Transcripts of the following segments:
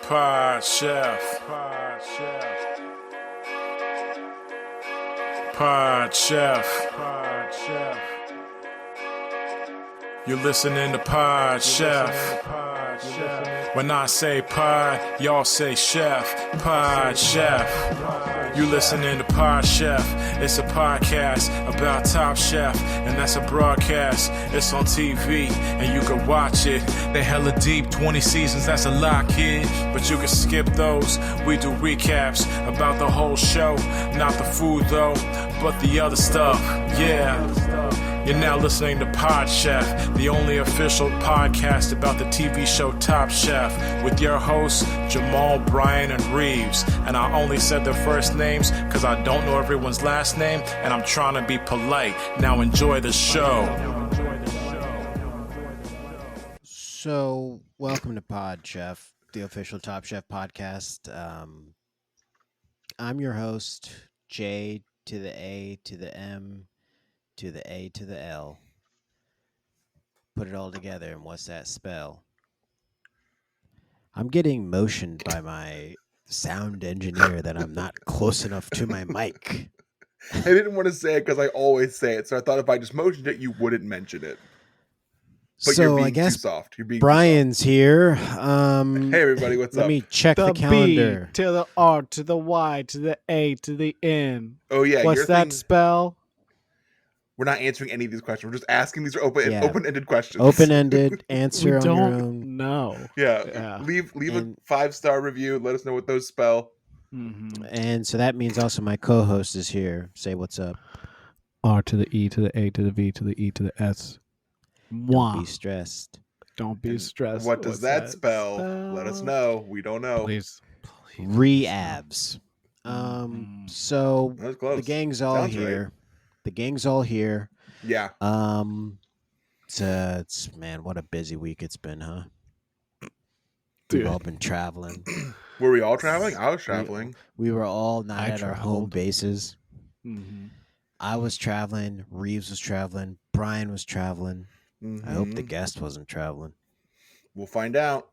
Pod Chef. Pod Chef. Pod Chef. Pod Chef. You're listening to Pod Chef. When I say pod, y'all say chef. Pod Chef. You listening to Pod Chef. It's a podcast about Top Chef, and that's a broadcast. It's on TV, and you can watch it. They hella deep, 20 seasons, that's a lot, kid. But you can skip those. We do recaps about the whole show. Not the food, though, but the other stuff. Yeah. You're now listening to Pod Chef, the only official podcast about the TV show Top Chef, with your hosts, Jamal, Brian, and Reeves. And I only said their first names because I don't know everyone's last name, and I'm trying to be polite. Now enjoy the show. So, welcome to Pod Chef, the official Top Chef podcast. I'm your host, J to the A to the M to the A to the L. Put it all together, and what's that spell? I'm getting motioned by my sound engineer that I'm not close enough to my mic. I didn't want to say it because I always say it, so I thought if I just motioned it, you wouldn't mention it. But so you're being I guess too soft. You're being Brian's here. Hey everybody, what's let up? me check the The calendar. B to the R to the Y to the A to the N. Oh yeah, What's your that thing- spell? We're not answering any of these questions. We're just asking these are open-ended questions. Open-ended, answer We on your don't own. know. Yeah. Yeah. Leave And- a 5-star review. Let us know what those spell. Mm-hmm. And so that means also my co-host is here. Say what's up. R to the E to the A to the V to the E to the S. Don't be stressed. Don't be And stressed. What does What's that spell? Let us know. We don't know. Please. Re-abs. So That was close. the gang's all Sounds here. right. The gang's all here. Yeah. It's man, what a busy week it's been, huh? Dude. We've all been traveling. Were we all traveling? I was traveling. We were all not I at our home traveled. bases. Mm-hmm. I was traveling. Reeves was traveling. Brian was traveling. I hope the Mhm. guest wasn't traveling. We'll find out.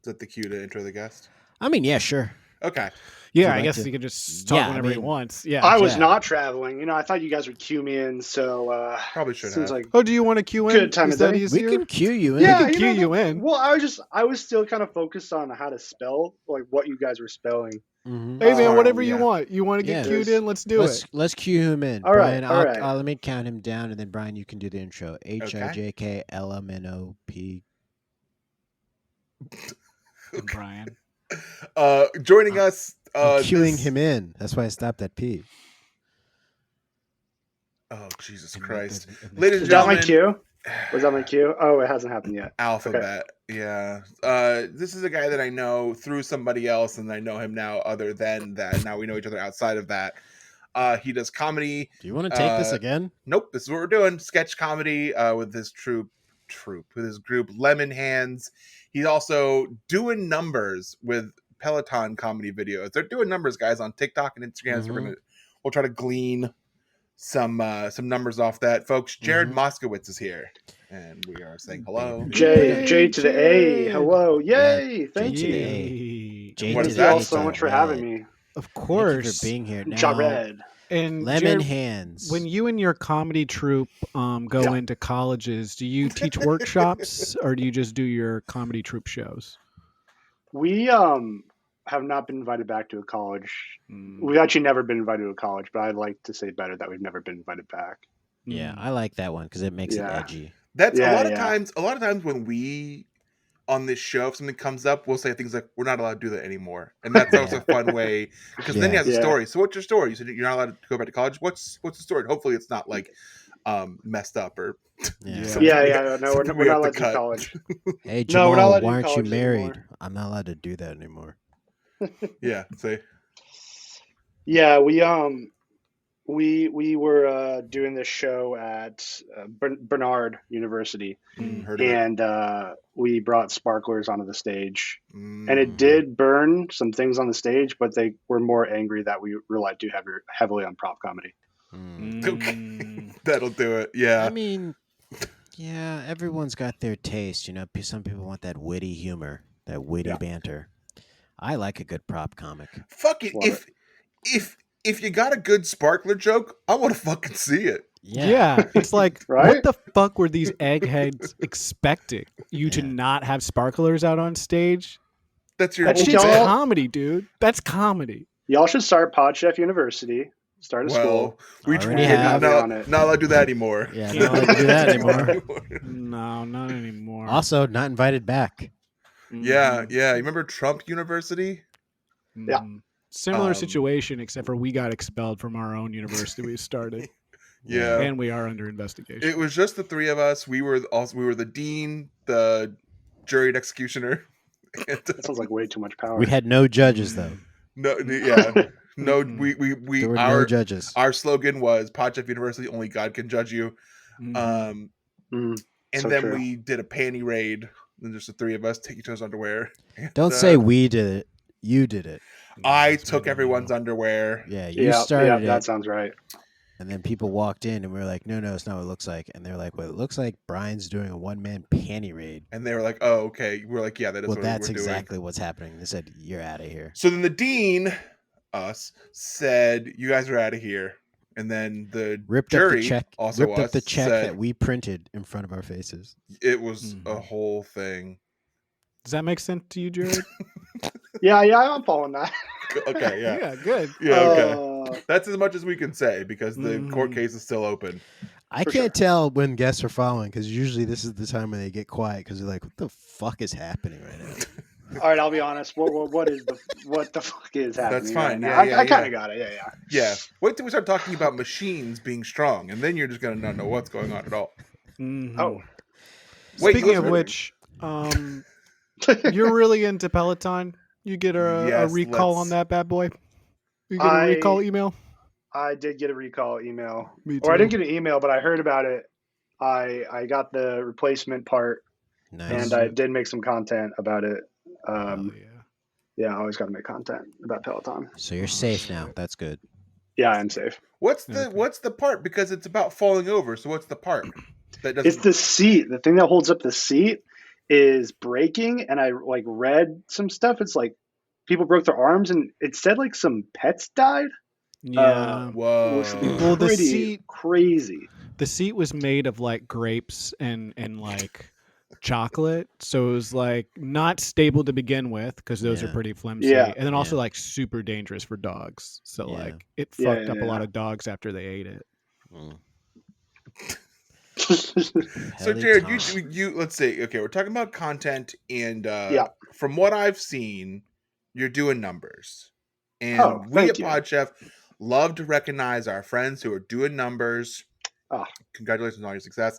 Is that the cue to intro the guest? I mean, yeah, sure. Okay. Yeah, you I like guess to- he could just talk Yeah, I whenever he mean- wants. Yeah. I was yeah. not traveling. You know, I thought you guys would cue me in, so Probably should seems have. like Oh, do you want to cue in? Good time of Is that day. We easier? can cue you in. Yeah, can you cue know, you in. Well, I was still kind of focused on how to spell, like what you guys were spelling. Mhm. Hey, man, Oh, whatever you yeah. want. You want to get Yeah. cued in? Let's do it. Let's cue him in. All right, Brian, all right. let me count him down, and then Brian, you can do the intro. HIJKLMNOP. Brian. Joining us. I'm cueing this- him in. That's why I stopped at P. Oh Jesus And Christ! then- and Ladies Is and that my gentlemen. cue? Was that my cue? Oh, it hasn't happened yet. Alphabet. Yeah. This is a guy that I know through somebody else, and I know him now other than that. Now we know each other outside of that. He does comedy. Do you want to take this again? Nope, this is what we're doing. Sketch comedy with his with his group Lemon Hands. He's also doing numbers with Peloton comedy videos. They're doing numbers, guys, on TikTok and Instagram. So we'll try to glean some numbers off that, folks. Jared Moskowitz is here, and we are saying hello. J to the A. Jay. Yay! Yeah, Thank J to the you. A. Yay. J What to is the that? A Thank you all to so the much for red. having me. Of Thank you course. for being here. Now, Jared. And Lemon Jared, Hands. when you and your comedy troupe go into colleges, do you teach workshops or do you just do your comedy troupe shows? We have not been invited back to a college. We've actually never been invited to a college, but I'd like to say better that we've never been invited back. Yeah, I like that one because it makes it Yeah. edgy. That's Yeah, a lot of yeah. times. A lot of times when we on this show, if something comes up, we'll say things like, "We're not allowed to do that anymore," and that's always a fun way because then he has a Yeah. story. So, what's your story? You said you're not allowed to go back to college. What's the story? Hopefully, it's not like messed up or Yeah. Something Yeah. No, something we're we not have allowed to to cut. college. Hey, No, we're not Jamal, allowed to do why aren't you college married? anymore. I'm not allowed to do that anymore. Yeah. Say Yeah, we were doing this show at Bernard University, heard of it. and we brought sparklers onto the stage, and Mm. it did burn some things on the stage, but they were more angry that we relied too heavily on prop comedy. Okay. That'll do it. Yeah. I mean, yeah, everyone's got their taste. You know, some people want that witty humor. That witty Yeah. banter. I like a good prop comic. Fuck it. Love If you got a good sparkler joke, I want to fucking see it. Yeah, it's like, Right? what the fuck were these eggheads expecting? You to Yeah. not have sparklers out on stage? That's your That think shit's y'all- comedy, dude. That's comedy. Y'all should start Podchef University. Start a school. Well, we Already we're have. not, On it. not allowed to do that anymore. Yeah, Can't not allowed to do that Can't do anymore. No, not anymore. Also, not invited back. Yeah, Mhm. yeah. You remember Trump University? Yeah. Mhm. Similar Um, situation, except for we got expelled from our own university we started, Yeah. and we are under investigation. It was just the three of us. We were the dean, the jury and executioner. And, That sounds like way too much power. We had no judges though. no, yeah, no. Mhm. We There were our no judges. our slogan was Podchef University. Only God can judge you. Mhm. And So then true. we did a panty raid. And just the three of us take each other's underwear. And, Don't say we did it. You did it. I That's took right. everyone's underwear. Yeah, you Yeah, started that it, sounds right. and then people walked in, and we were like, "No, it's not what it looks like." And they're like, "Well, it looks like Brian's doing a one-man panty raid." And they were like, "Oh, okay." We're like, "Yeah, that is Well, what that's we're doing." exactly what's happening. They said, "You're out of here." So then the dean, us, said, "You guys are out of here." And then the Ripped up jury, the check. also Ripped up us, the check said that we printed in front of our faces. it was a Mhm. whole thing. Does that make sense to you, Jared? Yeah, I'm following that. Okay, yeah, Yeah, good. yeah, okay. Uh, That's as much as we can say because the court Mhm. case is still open. I For can't tell when guests are following because usually this is the time when they get quiet because they're like, "What the fuck is happening right now?" all right, I'll be honest. What the fuck is happening? That's fine. Right now? Yeah, I yeah, kind of yeah. got it. Yeah. Yeah. Wait till we start talking about machines being strong, and then you're just gonna not know what's going on at all. Mhm. Oh, Wait, Speaking of listen- which, you're really into Peloton. You get a Yes, recall let's- on that bad boy. You get a recall email. I did get a recall email, Me or I too. didn't get an email, but I heard about it. I got the replacement part, Nice. and I did make some content about it. Hell yeah. Yeah, I always got to make content about Peloton. So you're safe now. That's good. Yeah, I'm safe. What's the Okay. what's the part? Because it's about falling over. So what's the part that doesn't? It's the seat. The thing that holds up the seat is breaking, and I like read some stuff. It's like people broke their arms, and it said like some pets died. Yeah. It Whoa. was Well, the pretty seat- crazy. The seat was made of like grapes and like chocolate, so it was like not stable to begin with because those are Yeah. pretty flimsy, Yeah. and then also Yeah. like super dangerous for dogs. So Yeah. like it Yeah, fucked yeah, up a lot yeah. of dogs after they ate it. Mm. So Peloton. Jared, you let's see. Okay, we're talking about content, and Yeah. from what I've seen, you're doing numbers, and Oh, we at thank you. Podchef love to recognize our friends who are doing numbers. Oh. Congratulations on your success.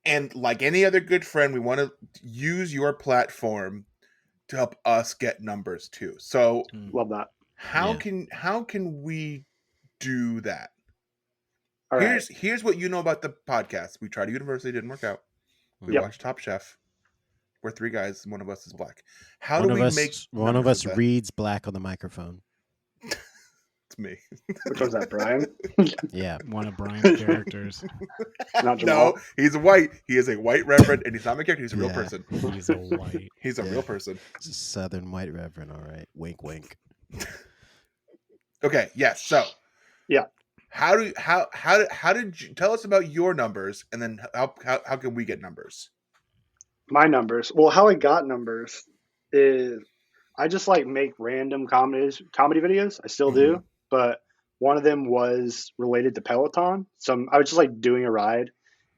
And like any other good friend, we want to use your platform to help us get numbers too. So Love that. how Yeah. can we do that? All right. Here's what you know about the podcast. We tried a university, didn't work out. We Yep. watched Top Chef. We're three guys, and one of us is black. How One do of we us, make one of numbers us that? reads black on the microphone. It's me. Which one's that, Brian? Yeah. One of Brian's characters. Not Jamal. No, he's white. He is a white reverend, and he's not my character. He's a real Yeah. person. He's a white. He's a Yeah. real person. It's a Southern white reverend. All right. Wink, wink. Okay. Yes. So. Yeah. How did you tell us about your numbers, and then how can we get numbers? My numbers. Well, how I got numbers is I just like make random comedy videos. I still do, but one of them was related to Peloton. I was just like doing a ride,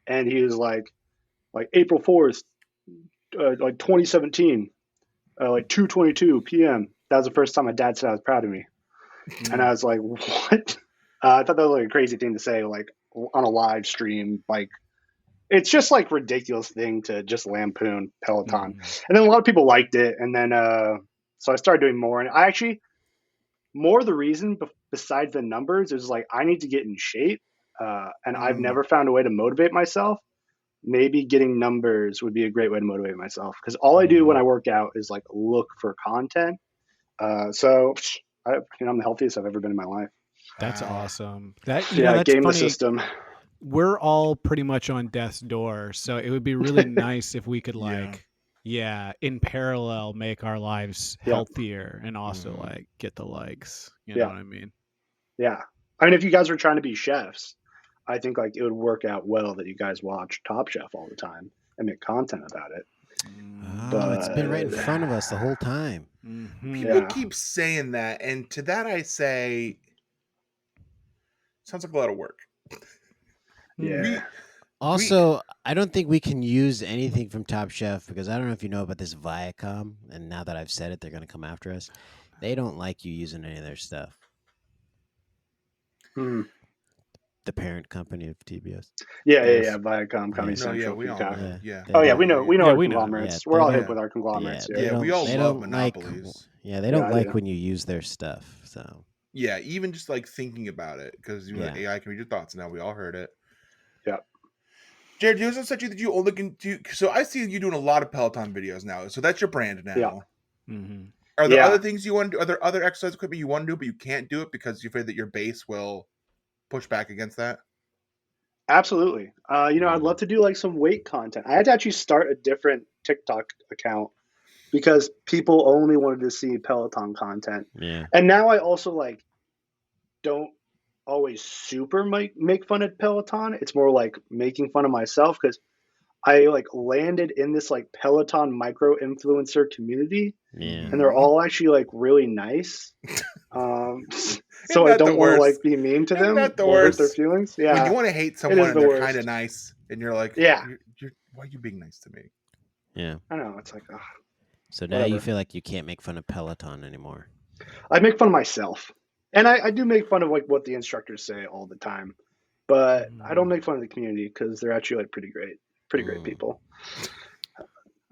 and he was like April 4th, like 2017, like 2:22 p.m. That was the first time my dad said I was proud of me, and I was like, what? I thought that was like a crazy thing to say, like on a live stream. Like, it's just like ridiculous thing to just lampoon Peloton. And then a lot of people liked it. And then, so I started doing more. And I actually, more of the reason besides the numbers is like, I need to get in shape. And I've never found a way to motivate myself. Maybe getting numbers would be a great way to motivate myself. Because all I do when I work out is like look for content. So I'm the healthiest I've ever been in my life. That's Wow. awesome. That's Game funny. the system. We're all pretty much on death's door, so it would be really nice if we could Yeah. like in parallel make our lives Yeah. healthier and also Mhm. like get the likes. You Yeah. know what I mean? Yeah. I mean, if you guys were trying to be chefs, I think like it would work out well that you guys watch Top Chef all the time and make content about it. Oh, it's been right in But front of us the whole time. Mhm. People Yeah. keep saying that, and to that I say, sounds like a lot of work. yeah. Also, I don't think we can use anything from Top Chef because I don't know if you know about this Viacom, and now that I've said it, they're going to come after us. They don't like you using any of their stuff. Hmm. The parent company of TBS. Yeah. Yes. Viacom, Comedy Yeah. No, yeah, Central, we all Peacock. know. Yeah. They Oh yeah, don't- we know Yeah, our we know. conglomerates. Yeah, We're they all don't- hip with our conglomerates Yeah, here. Yeah, we all they love don't like. monopolies. Yeah, they don't Yeah, I like do. when you use their stuff. So Yeah, even just like thinking about it, because Yeah. AI can read your thoughts now. We all heard it. Yeah. Jared, you also said that you only can do. So I see you doing a lot of Peloton videos now. So that's your brand now. Yeah. Mm-hmm. Are there Yeah. other things you want to do? Are there other exercise equipment you want to do, but you can't do it because you're afraid that your base will push back against that? Absolutely. I'd love to do like some weight content. I had to actually start a different TikTok account because people only wanted to see Peloton content. yeah, And now I also like don't always super make fun of Peloton. It's more like making fun of myself because I like landed in this like Peloton micro influencer community yeah. and they're all actually like really nice. So I that the don't want to worst? like be mean to Isn't them that the or hurt their worst? feelings. When Yeah. you want to hate is someone and the they're worst. kind of nice, and you're like, Yeah. why are you being nice to me? Yeah. I know. It's like, ugh. So now you Whatever. feel like you can't make fun of Peloton anymore. I make fun of myself. And I do make fun of like what the instructors say all the time. But I don't make fun of the community because they're actually like pretty great people.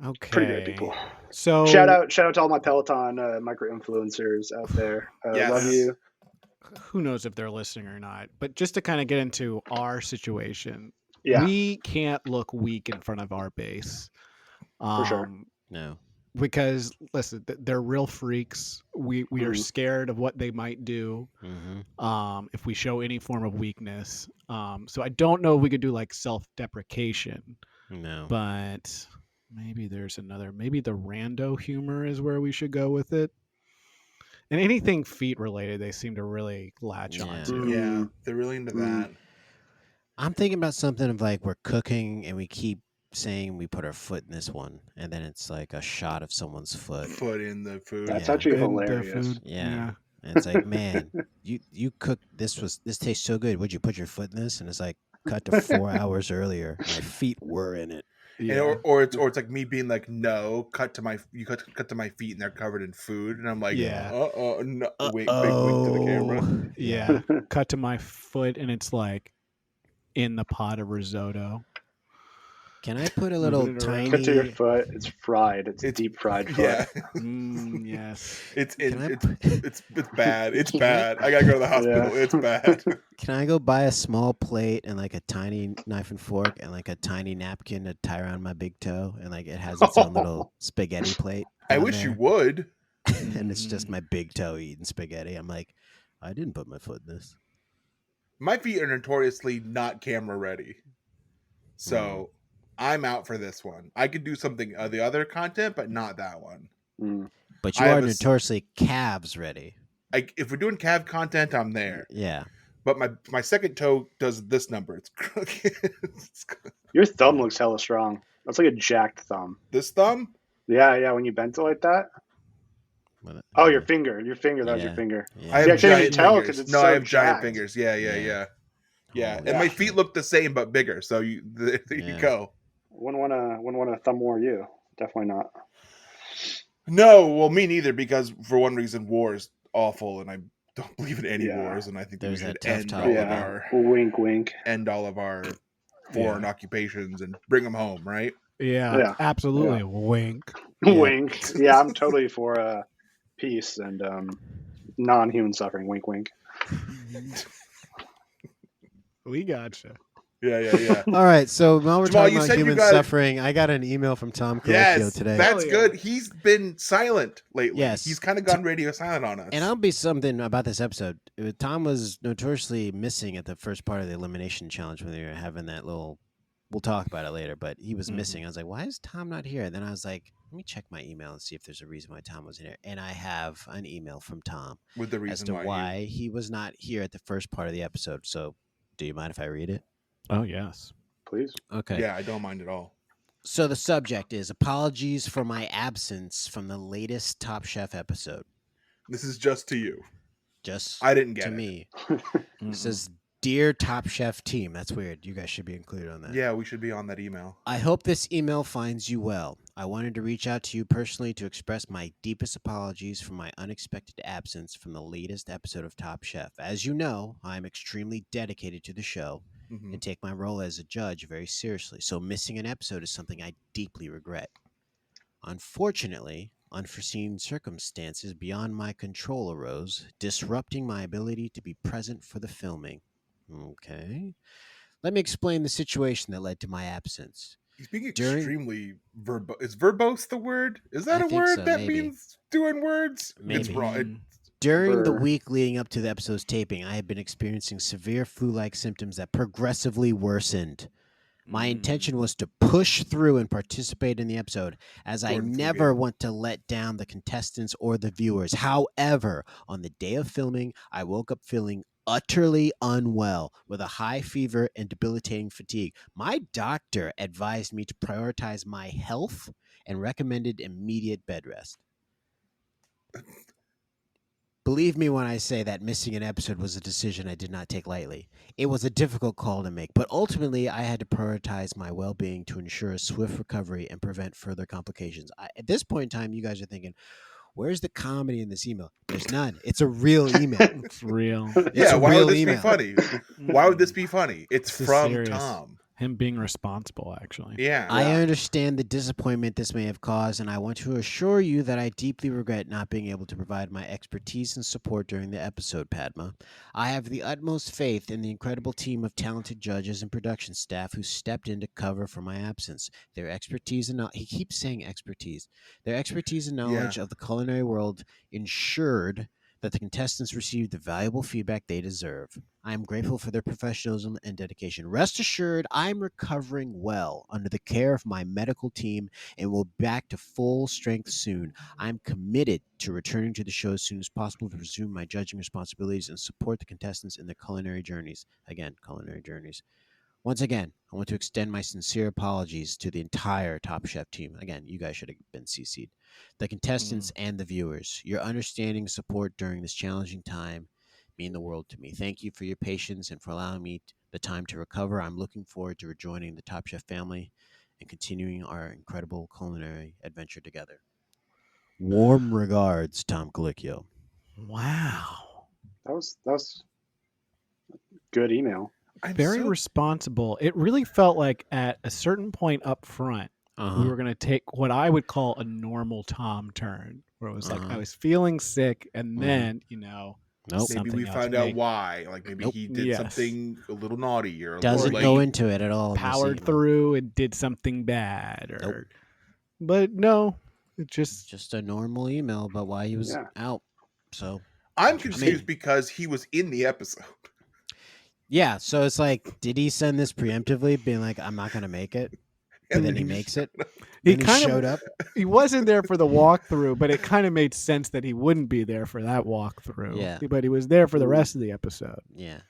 Okay. Pretty great people. So Shout out to all my Peloton micro influencers out there. Yes. Love you. who knows if they're listening or not? But just to kind of get into our situation, Yeah, we can't look weak in front of our base. for sure. No. Because listen, they're real freaks. We are Mhm. scared of what they might do Mm-hmm. if we show any form of weakness. So I don't know if we could do like self-deprecation, No. but maybe there's another. Maybe the rando humor is where we should go with it. And anything feet related, they seem to really latch Yeah. onto. Yeah, they're really into that. I'm thinking about something of like we're cooking and we keep saying we put our foot in this one, and then it's like a shot of someone's foot. Foot in the food. That's Yeah. actually And the hilarious. food, Yeah. And it's like, man, you cooked this tastes so good. Would you put your foot in this? And it's like cut to 4 hours earlier. My feet were in it. And or it's like me being like, no, cut to my feet and they're covered in food, and I'm like, Yeah. no, wink, big wink to the camera. Yeah. Cut to my foot and it's like in the pot of risotto. Can I put a little Moving it around. tiny? Cut to your foot. It's fried. It's deep fried foot. Yeah, Yes. it's bad. It's Can bad. I gotta go to the hospital. Yeah. It's bad. Can I go buy a small plate and like a tiny knife and fork and like a tiny napkin to tie around my big toe, and like it has its own little spaghetti plate? I down wish you there, would. and it's just my big toe eating spaghetti. I'm like, I didn't put my foot in this. My feet are notoriously not camera ready, so I'm out for this one. I could do something the other content, but not that one. Mm. But you I are have a notoriously calves ready. If we're doing calf content, I'm there. Yeah. But my second toe does this number. It's crooked. Your thumb looks hella strong. That's like a jacked thumb. This thumb. Yeah. When you bent it like that. But, Oh, your finger. That was your Yeah. finger. Yeah. I have Yeah, I can't even giant tell fingers. 'cause it's No, so I have giant jacked. fingers. Yeah. Yeah. And Yeah. my feet look the same but bigger. So there you Yeah. go. Wouldn't want to thumb war you. Definitely not. No, well, me neither. Because for one reason, war is awful, and I don't believe in any Yeah. wars. And I think that we There's should that tough end talk all about- of our foreign occupations and bring them home. Right? Yeah. Yeah. Absolutely. Yeah. Wink. Yeah. Wink. Yeah, I'm totally for peace and non-human suffering. Wink, wink. We gotcha. Yeah. All right, so while we're Jamal, talking you about said you human got- suffering, I got an email from Tom Colicchio Yes, today. that's Hell yeah. good. He's been silent lately. Yes. He's kind of gone radio silent on us. And I'll be something about this episode. Tom was notoriously missing at the first part of the elimination challenge when they were having that little we'll talk about it later, but he was Mhm. missing. I was like, why is Tom not here? And then I was like, let me check my email and see if there's a reason why Tom wasn't here. And I have an email from Tom With the as reason to why, why he was not here at the first part of the episode. So, do you mind if I read it? Oh yes. Please. Okay. Yeah, I don't mind at all. So the subject is apologies for my absence from the latest Top Chef episode. This is just to you. Just I didn't get to it. me. Mm-mm. It says, Dear Top Chef team. That's weird. You guys should be included on that. Yeah, we should be on that email. I hope this email finds you well. I wanted to reach out to you personally to express my deepest apologies for my unexpected absence from the latest episode of Top Chef. As you know, I am extremely dedicated to the show Mhm. and take my role as a judge very seriously, so missing an episode is something I deeply regret. Unfortunately, unforeseen circumstances beyond my control arose, disrupting my ability to be present for the filming. Okay. Let me explain the situation that led to my absence. He's being During- extremely verbose. Is verbose the word? Is that I a think word so, that maybe. means doing words? It's Maybe. wrong. Mm. During the Brr. week leading up to the episode's taping, I had been experiencing severe flu-like symptoms that progressively worsened. My intention was to push through and participate in the episode, as I Gordon never Freeman. want to let down the contestants or the viewers. However, on the day of filming, I woke up feeling utterly unwell with a high fever and debilitating fatigue. My doctor advised me to prioritize my health and recommended immediate bed rest. Believe me when I say that missing an episode was a decision I did not take lightly. It was a difficult call to make, but ultimately I had to prioritize my well-being to ensure a swift recovery and prevent further complications. At this point in time, you guys are thinking, where's the comedy in this email? There's none. It's a real email. It's real. It's Yeah, a why real would this email. be funny? Why would this be funny? It's This is from serious. Tom. Him being responsible, actually. Yeah. I understand the disappointment this may have caused, and I want to assure you that I deeply regret not being able to provide my expertise and support during the episode, Padma. I have the utmost faith in the incredible team of talented judges and production staff who stepped in to cover for my absence. Their expertise and he keeps saying expertise. Their expertise and knowledge of the culinary world ensured that the contestants received the valuable feedback they deserve. I am grateful for their professionalism and dedication. Rest assured, I'm recovering well under the care of my medical team and will be back to full strength soon. I'm committed to returning to the show as soon as possible to resume my judging responsibilities and support the contestants in their culinary journeys. Again, culinary journeys. Once again, I want to extend my sincere apologies to the entire Top Chef team. Again, you guys should have been CC'd. The contestants and the viewers. Your understanding and support during this challenging time mean the world to me. Thank you for your patience and for allowing me the time to recover. I'm looking forward to rejoining the Top Chef family and continuing our incredible culinary adventure together. Warm regards, Tom Colicchio. Wow. That was good email. I'm Very so- responsible. It really felt like at a certain point up front, we were going to take what I would call a normal Tom turn, where it was like I was feeling sick, and then, Nope. Maybe something we else found out made- why. Like maybe Nope. he did Yes. something a little naughty or a Doesn't little go late. into it at all. in this powered email. through and did something bad, or Nope. but no, it Just a normal email about why he was Yeah. out. So I'm confused mean- because he was in the episode. yeah, so it's like, did he send this preemptively, being like, "I'm not going to make it," and then he makes it? he Then he kind showed of up. he wasn't there for the walkthrough, but it kind of made sense that he wouldn't be there for that walkthrough. Yeah. But he was there for the rest of the episode. Yeah,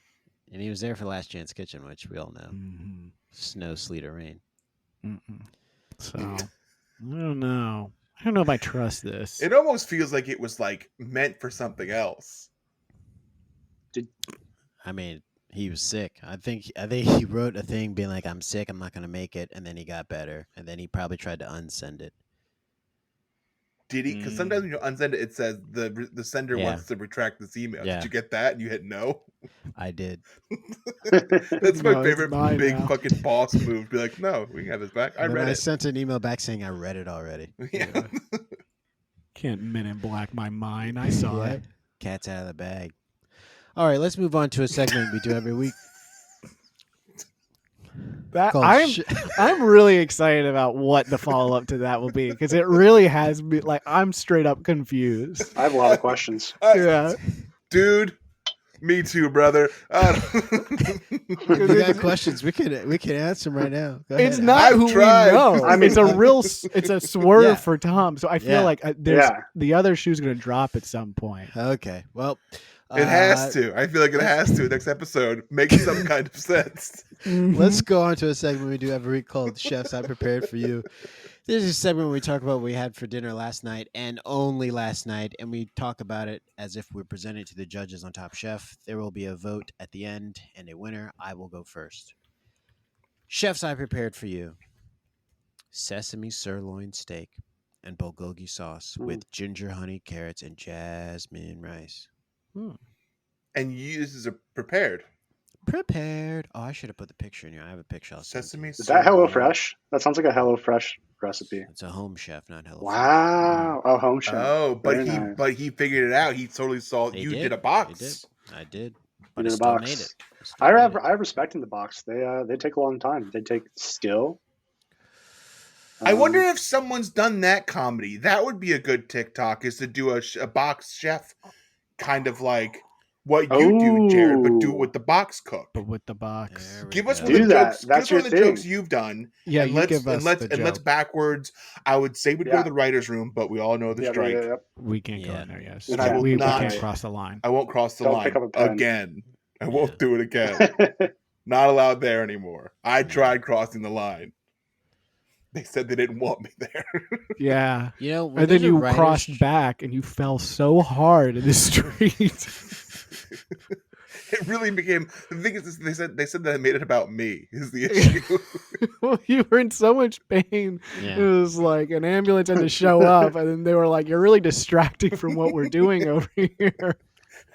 and he was there for Last Chance Kitchen, which we all know. Mm-hmm. Snow, sleet, or rain. So I don't know. I don't know if I trust this. It almost feels like it was like meant for something else. I mean, he was sick. I think he wrote a thing being like, "I'm sick. I'm not going to make it," and then he got better, and then he probably tried to unsend it. Did he? Because sometimes when you unsend it, it says the sender Yeah. wants to retract this email. Yeah. Did you get that? And you hit no. I did. That's my No, it's favorite mine big now. fucking boss move. Be like, no, we can have this back. I And then read I it. sent an email back saying I read it already. Yeah. Can't Men in Black my mind. I saw Yeah. it. Cat's out of the bag. All right, let's move on to a segment we do every week That called I'm really excited about what the follow up to that will be, because it really has me like I'm straight up confused. I have a lot of questions. Yeah. Dude, Me too, brother. If you got questions, we can answer them right now. Go It's ahead. not I've who tried. we know. I mean- it's a swerve Yeah. for Tom. So I feel Yeah. like the other shoe's going to drop at some point. Okay. Well, It has to. I feel like it has to. Next episode makes some kind of sense. let's go on to a segment we do every week called Chefs I Prepared for You. This is a segment where we talk about what we had for dinner last night and only last night, and we talk about it as if we're presenting it to the judges on Top Chef. There will be a vote at the end and a winner. I will go first. Chefs I Prepared for You. Sesame sirloin steak and bulgogi sauce with ginger, honey, carrots, and jasmine rice. And this is a prepared. Prepared. Oh, I should have put the picture in here. I have a picture. I'll send Sesame. Is that HelloFresh? That sounds like a HelloFresh recipe. It's a home chef, not Hello. Wow. Oh, home chef. Oh, Very nice. but he figured it out. He totally saw you did a box. I did. You But did I a still box. made it. I respect in the box. They take a long time. They take skill. I wonder if someone's done that comedy. That would be a good TikTok, is to do a box chef, kind of like what you do, Jared, but do it with the box cook. But with the box. There we Give us go. one of Do the that. jokes. That's give us one your of the jokes thing. you've done. Yeah, and you let's give us and let's the and let's joke. backwards. I would say we'd go Yeah. to the writers' room, but we all know the strike. Yeah. We can't go Yeah. in there, yes. And I will we not- can't cross the line. I won't cross the Don't line pick up a pen. again. I Yeah. won't do it again. Not allowed there anymore. I tried crossing the line. They said they didn't want me there. Yeah. You know, when And then there's a you writer's- crossed back and you fell so hard in the street. It really became the thing is they said that it made it about me is the issue. Well, you were in so much pain. Yeah. It was like an ambulance had to show up, and then they were like, "You're really distracting from what we're doing over here."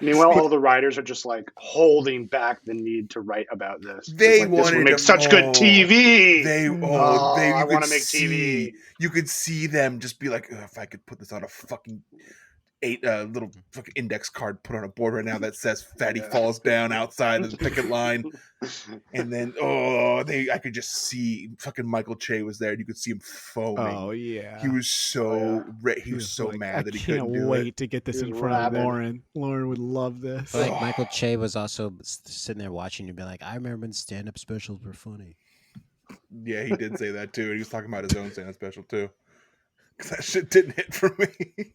Meanwhile, all the writers are just like holding back the need to write about this. They It's like, this wanted would make to- such good TV. I I wanna make TV. You could see them just be like, if I could put this on a fucking little fucking index card, put on a board right now that says "Fatty Yeah. falls down outside of the picket line," and then I could just see fucking Michael Che was there, and you could see him foaming. Oh yeah, He was so he was so like, mad that he I couldn't can't do wait it. to get this He in was front rabid. of Lauren. Lauren would love this. But like Michael Che was also sitting there watching you, be like, I remember when stand-up specials were funny. Yeah, he did say that too. He was talking about his own stand-up special too. 'Cause that shit didn't hit for me.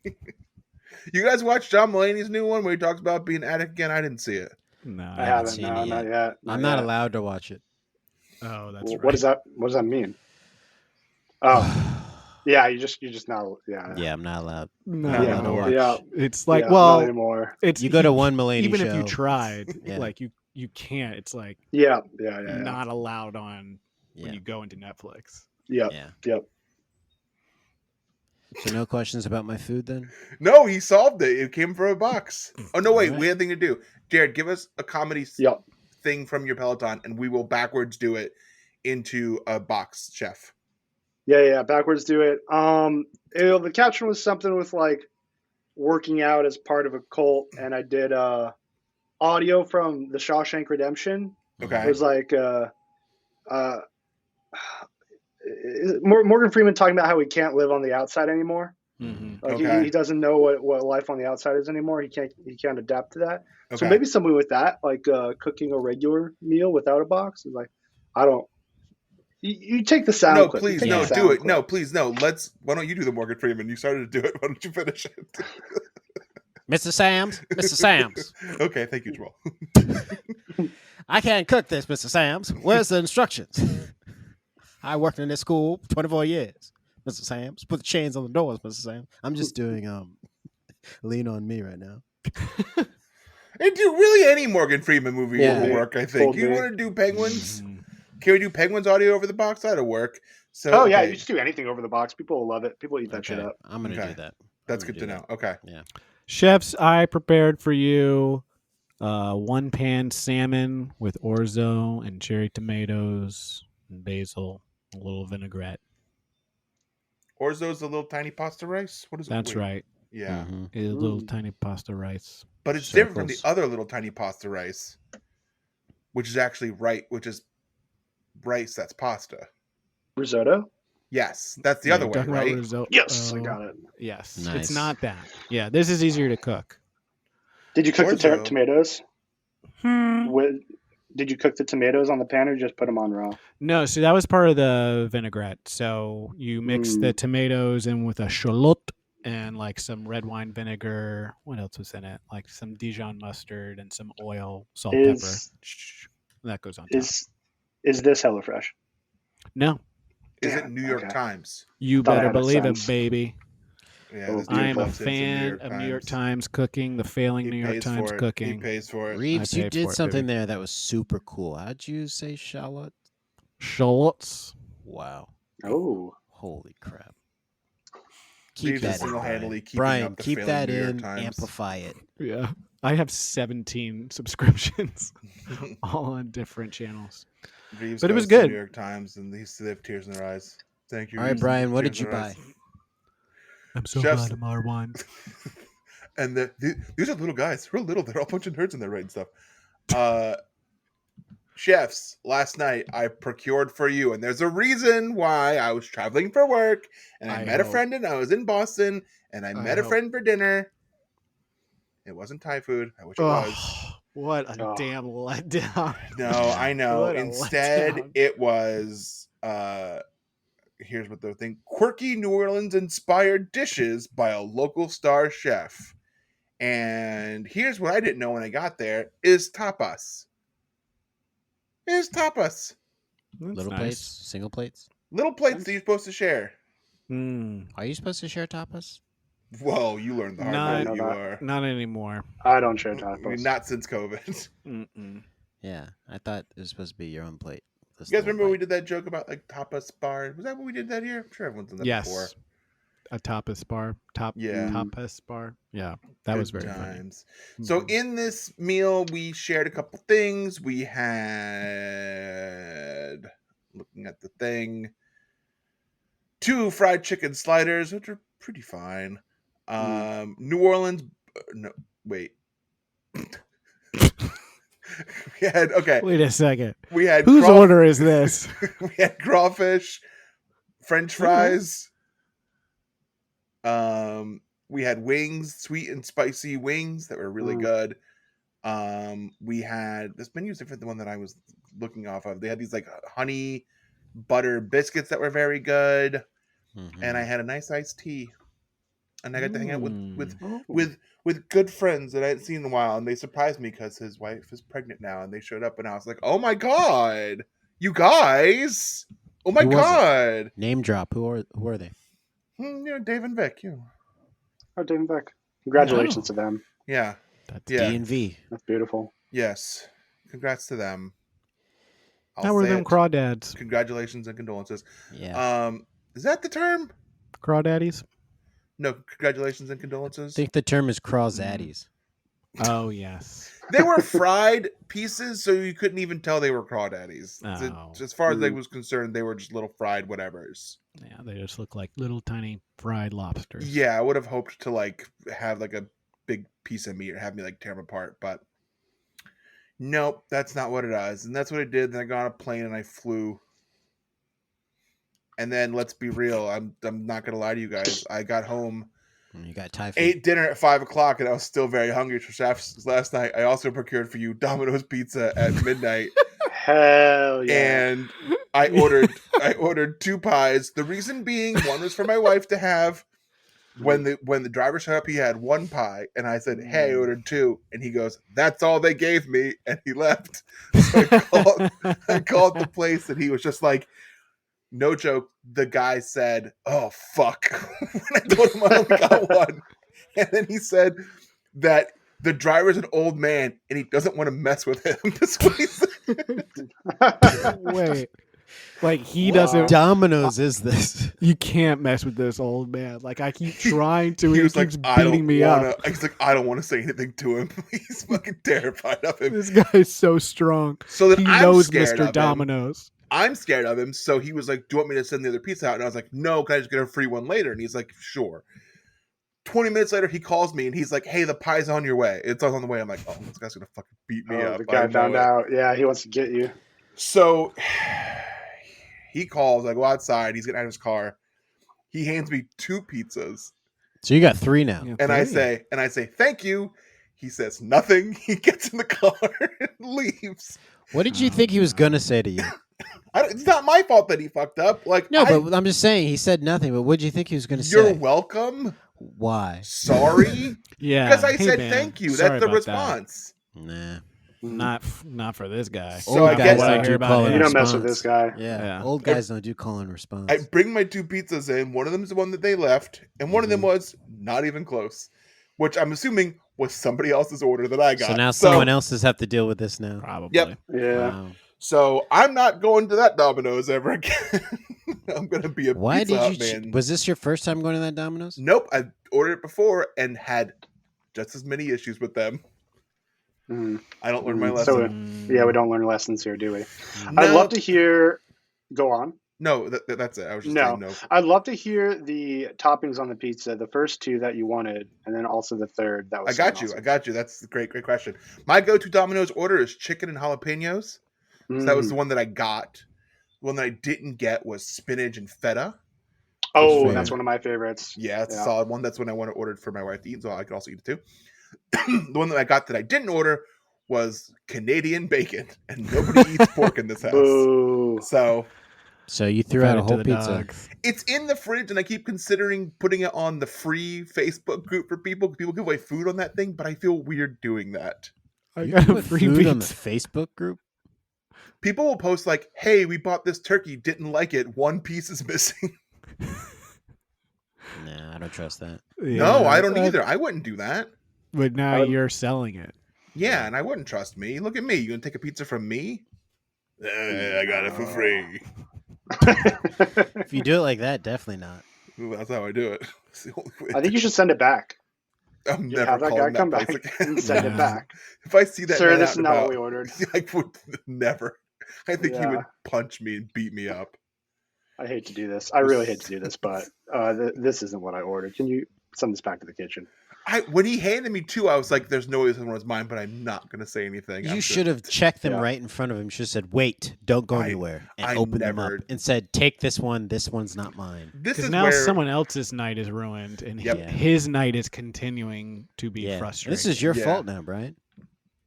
You guys watch John Mulaney's new one where he talks about being addict again? I didn't see it. No, I haven't. seen No, it not yet. yet. I'm not allowed to watch it. Oh, that's Well, right. what does that mean? Oh, yeah. You just not. Yeah. Yeah, I'm not allowed. No, Not Yeah. anymore. Yeah. it's like yeah, not well, anymore. it's You go to one Mulaney even show. if you tried, Yeah. like you can't. It's like Yeah. not allowed on Yeah. when you go into Netflix. Yep. Yeah. Yep. So no questions about my food then? No, he solved it. It came from a box. Oh no, wait, Alright. we had a thing to do. Jared, give us a comedy Yep. thing from your Peloton, and we will backwards do it into a box chef. Yeah. Backwards do it. The caption was something with like working out as part of a cult, and I did audio from The Shawshank Redemption. Okay. It was like Morgan Freeman talking about how he can't live on the outside anymore. Mm-hmm. Like Okay. he doesn't know what life on the outside is anymore. He can't adapt to that. So Okay. maybe something with that, like cooking a regular meal without a box, is like, I don't. You take the sound No, clip. please, You take no, the do sound it. clip. No, please, no. Why don't you do the Morgan Freeman? You started to do it. Why don't you finish it? Mr. Sam's, Mr. Sam's. Okay, thank you, Joel. I can't cook this, Mr. Sam's. Where's the instructions? I worked in this school 24 years, Mr. Sam's. Put the chains on the doors, Mr. Sam's. I'm just doing Lean on Me right now. And do really any Morgan Freeman movie Yeah. will work, I think. Told You me. want to do Penguins? Can we do Penguins audio over the box? That'll work. So Oh yeah, okay, you just do anything over the box. People will love it. People eat that shit Okay, up. I'm gonna Okay. do that. that's I'm good to gonna know. do Okay. Chefs, I prepared for you one pan salmon with orzo and cherry tomatoes and basil, a little vinaigrette. Orzo's the little tiny pasta rice. What is it? That's Wait. right. Yeah, Mhm. A little Ooh. tiny pasta rice. but it's different from the Circles. other little tiny pasta rice, which is actually which is rice that's pasta. Risotto. Yes, that's the Yeah, other you're way, talking about right? risotto. Yes, I got it. Yes, Nice. it's not that. Yeah, this is easier to cook. Did you cook the Orzo. tomatoes? Did you cook the tomatoes on the pan or just put them on raw? No, so that was part of the vinaigrette. So you mix the tomatoes in with a shallot and like some red wine vinegar. What else was in it? Like some Dijon mustard and some oil, salt, pepper. That goes on top. Is this HelloFresh? No. Is it New York Times? You better believe it, baby. Yeah, I am a fan of New York Times cooking, the failing New York Times cooking. He pays for it. Reeves, you did something there that was super cool. How'd you say shallot? Shallots. Wow. Oh. Holy crap. Keep that in, Brian. Keep that in. Amplify it. Yeah. I have 17 subscriptions, all on different channels. Reeves but it was good. New York Times, and they have tears in their eyes. Thank you. All right, Brian, what did you buy? I'm so glad I'm R1. And these are little guys. Real little. They're all punching nerds in there writing stuff. Chefs, last night I procured for you, and there's a reason why. I was traveling for work, and I met a friend, and I was in Boston, and I met a friend for dinner. It wasn't Thai food. I wish it was. What a damn letdown. No, I know. Instead, it was... here's what they're thinking: quirky New Orleans inspired dishes by a local star chef. And here's what I didn't know when I got there is tapas. Little plates, single plates? Little plates that you're supposed to share. Are you supposed to share tapas? Whoa, you learned the hard way. You are. Not anymore. I don't share tapas. Not since COVID. Yeah, I thought it was supposed to be your own plate. You guys remember we did that joke about like tapas bar? Was that what we did that here? I'm sure everyone's done that before. A tapas bar. Tapas bar. Yeah, that was very times. Funny. So in this meal, we shared a couple things. We had, looking at the thing, 2 fried chicken sliders, which are pretty fine. New Orleans, no, wait. Wait a second. We had whose order is this? We had crawfish, French fries. We had wings, sweet and spicy wings that were really good. We had, this menu is different than the one that I was looking off of. They had these like honey butter biscuits that were very good, and I had a nice iced tea, and I got to hang out with good friends that I hadn't seen in a while, and they surprised me because his wife is pregnant now, and they showed up, and I was like, oh my god, you guys, oh my god. Name drop. Who are they? Dave and Vic. Oh, Dave and Vic. Congratulations to them. Yeah. That's D&V. That's beautiful. Yes. Congrats to them. How were them crawdads? Congratulations and condolences. Yeah. Is that the term? Crawdaddies? No, congratulations and condolences. I think the term is crawzaddies. Oh, yes. They were fried pieces, so you couldn't even tell they were crawdaddies. Oh. As far as I was concerned, they were just little fried whatevers. Yeah, they just look like little tiny fried lobsters. Yeah, I would have hoped to like have like a big piece of meat or have me like tear them apart, but nope, that's not what it is. And that's what I did. Then I got on a plane and I flew. And then let's be real, I'm not gonna lie to you guys. I got home. You got Thai food. Ate dinner at 5:00, and I was still very hungry for chefs last night. I also procured for you Domino's pizza at midnight. Hell yeah! And I ordered 2 pies. The reason being, one was for my wife to have. When the driver showed up, he had 1 pie, and I said, "Hey, I ordered 2," and he goes, "That's all they gave me," and he left. So I called the place, and he was just like, no joke, the guy said, "Oh, fuck." When I told him I only got 1. And then he said that the driver's an old man and he doesn't want to mess with him. That's what he said. Wait. Like, he doesn't... Domino's is this? You can't mess with this old man. Like, I keep trying to. He was keeps like, beating me up. He's like, I don't want to say anything to him. He's fucking terrified of him. This guy's so strong. So that he I'm knows scared Mr. of Domino's. I'm scared of him, so he was like, "Do you want me to send the other pizza out?" And I was like, "No, can I just get a free one later?" And he's like, "Sure." 20 minutes later, he calls me and he's like, "Hey, the pie's on your way. It's on the way." I'm like, "Oh, this guy's gonna fucking beat me up." The guy found out. Yeah, he wants to get you. So he calls. I go outside. He's getting out of his car. He hands me 2 pizzas. So you got 3 now. And I say, "Thank you." He says nothing. He gets in the car and leaves. What did you think he was gonna say to you? It's not my fault that he fucked up. Like, No, but I'm just saying he said nothing. But what did you think he was gonna you're say? welcome. Why? Sorry. Yeah, Because I hey, said man, thank you. sorry That's the about that. response. Nah. Not for this guy. So I Old guess guys what I don't hear do about call him. and You don't mess response. with this guy. Yeah. Yeah. Old guys don't do call and response. I bring my 2 pizzas in. One of them is the one that they left, and one of them was not even close, which I'm assuming was somebody else's order that I got. So now someone else's have to deal with this now. Probably. Yep. Yeah. Wow. So I'm not going to that Domino's ever again. I'm gonna be a Why Pizza did Hut you? man. Was this your first time going to that Domino's? Nope, I ordered it before and had just as many issues with them. Mm. I don't learn my So, lesson. yeah, we don't learn lessons here, do we? No, I'd love to hear. Go on. No, that's it. I was just No. saying no. I'd love to hear the toppings on the pizza. The first 2 that you wanted, and then also the third. That was. I got you. awesome. I got you. That's a great question. My go-to Domino's order is chicken and jalapenos. So that was the one that I got. The one that I didn't get was spinach and feta. Oh, fair. that's one of my favorites. Yeah, it's Yeah. a solid one. That's when I ordered for my wife to eat, so I could also eat it too. The one that I got that I didn't order was Canadian bacon, and nobody eats pork in this house. Boo. So you threw out a whole pizza. It's in the fridge, and I keep considering putting it on the free Facebook group for people. People give away food on that thing, but I feel weird doing that. I You got a put free food on the pizza. Facebook group. People will post like, "Hey, we bought this turkey, didn't like it. One piece is missing." Nah, I don't trust that. No, I don't either. I wouldn't do that. But now you're selling it. Yeah, and I wouldn't trust me. Look at me. You gonna take a pizza from me? I got it for free. If you do it like that, definitely not. Ooh, that's how I do it. It's the only way I think you should send it back. I'm You never have that guy calling come that back place again. and send Yeah. it back. If I see that, Sir, man this out is and not what about, we ordered. I would never. I think he Yeah. would punch me and beat me up. I hate to do this. I really hate to do this, but this isn't what I ordered. Can you send this back to the kitchen? When he handed me 2, I was like, "There's no way this one was mine," but I'm not gonna say anything. You should have checked them Yeah. right in front of him. You should have said, "Wait, don't go anywhere," and I opened them never- up and said, "Take this one. This one's not mine." This Because is now where someone else's night is ruined, and Yep. his night is continuing to be Yeah, frustrating. this is your Yeah. fault now, Brian,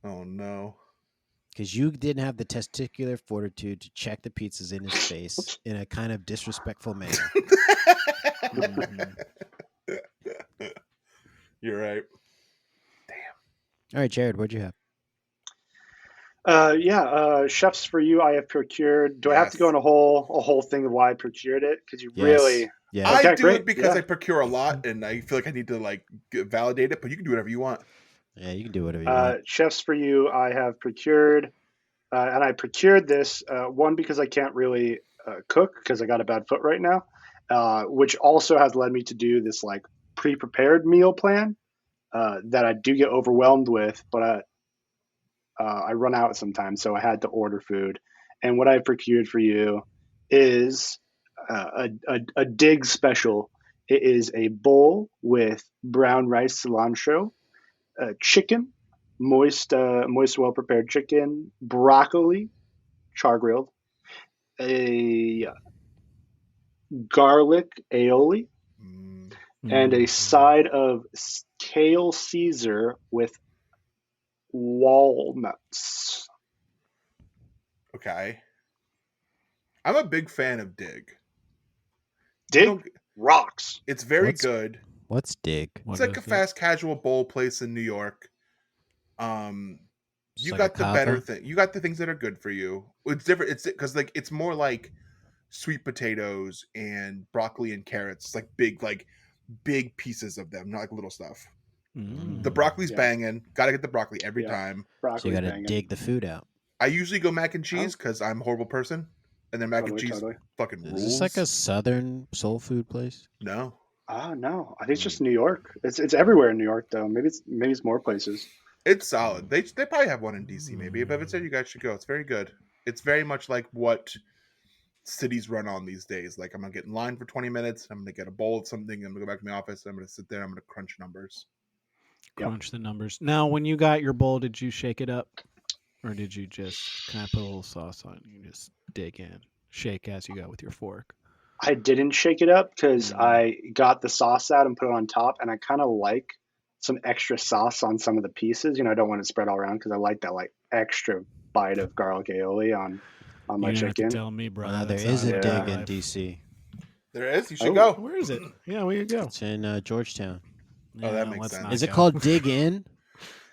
Oh no! because you didn't have the testicular fortitude to check the pizzas in his face in a kind of disrespectful manner. Mhm. You're right. All right, Jared, what'd you have? Chefs for you. I have procured. Do I have to Yes. go in a whole thing of why I procured it? Because you Yes. really. Yeah. I Okay, do great. it because Yeah. I procure a lot, and I feel like I need to validate it. But you can do whatever you want. Yeah, you can do whatever you want. Chefs for you. I have procured, and I procured this one because I can't really cook because I got a bad foot right now, which also has led me to do this like pre-prepared meal plan that I do get overwhelmed with, but I run out sometimes, so I had to order food. And what I procured for you is a dig special. It is a bowl with brown rice cilantro, chicken, moist, well prepared chicken, broccoli, char grilled, a garlic aioli, Mm, and a side of kale Caesar with walnuts. okay. I'm a big fan of Dig. Dig don't- rocks. It's very What's- good. What's Dig? What It's like a is it? fast casual bowl place in New York. Just You like got a the better kava? thing. You got the things that are good for you. It's different. It's because it's more like sweet potatoes and broccoli and carrots. It's like big pieces of them, not like little stuff. Mm. The broccoli's Yeah. banging. Got to get the broccoli every Yeah. time. So Broccoli you got to banging. dig the food out. I usually go mac and cheese because I'm a horrible person, and then mac and cheese Totally. fucking Is rules. this like a southern soul food place? No. No, I think it's just New York. It's everywhere in New York though. Maybe it's more places. It's solid. They probably have one in DC maybe. If I haven't said, you guys should go. It's very good. It's very much like what cities run on these days. Like I'm gonna get in line for 20 minutes. I'm gonna get a bowl of something. I'm gonna go back to my office. I'm gonna sit there. I'm gonna crunch numbers. Crunch the numbers. Now, when you got your bowl, did you shake it up, or did you just kind of put a little sauce on it? You just dig in, shake as you go with your fork. I didn't shake it up because I got the sauce out and put it on top, and I kind of like some extra sauce on some of the pieces. I don't want it spread all around because I like that like extra bite of garlic aioli on my You don't have to chicken. tell me, brother. There That's is how I a live dig my in life. DC. There is. You should Oh. go. Where is it? Yeah, where you go? It's in Georgetown. Oh, that Yeah, makes let's sense. not Is it go. called Dig In?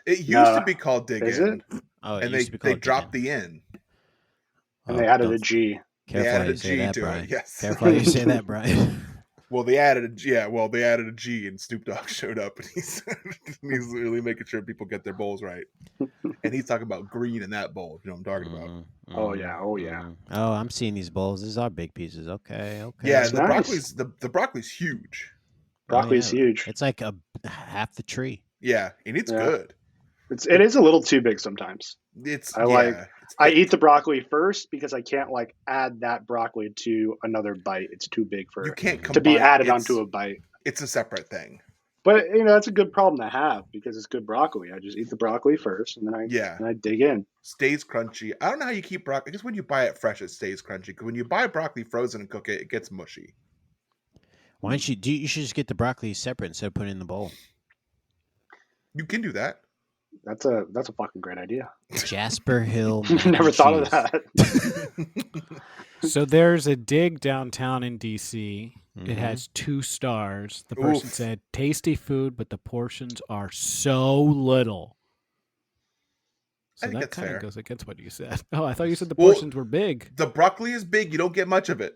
It used No. to be called Dig Is In, it? Oh, it and used to be they called dropped Dig In. the in. And Oh, they added don't- a G. Careful They how added you a say G that, to Brian. it. Yes. Careful how you say that, Brian. Well, they added a G, and Snoop Dogg showed up, and he's really making sure people get their bowls right. And he's talking about green in that bowl. You know what I'm talking about? Oh, yeah. Oh, yeah. Oh, I'm seeing these bowls. These are big pieces. Okay. Yeah, It's the nice. broccoli's huge. Broccoli's huge. It's like half the tree. Yeah, and it's Yeah. good. It is a little too big sometimes. It's it's I eat the broccoli first because I can't like add that broccoli to another bite. It's too big you can't to be combine- added it's- onto a bite. It's a separate thing. But that's a good problem to have because it's good broccoli. I just eat the broccoli first and then I dig in. Stays crunchy. I don't know how you keep broccoli. I guess when you buy it fresh, it stays crunchy. Because when you buy broccoli frozen and cook it, it gets mushy. Why don't you should just get the broccoli separate instead of putting it in the bowl. You can do that. That's a fucking great idea. Jasper Hill. I mac never and thought of cheese. that. So there's a dig downtown in DC. Mhm. It has 2 stars. The person Oof. said, "Tasty food, but the portions are so little." I So think that that's kind fair. of goes against what you said. Oh, I thought you said the Well, portions were big. The broccoli is big. You don't get much of it.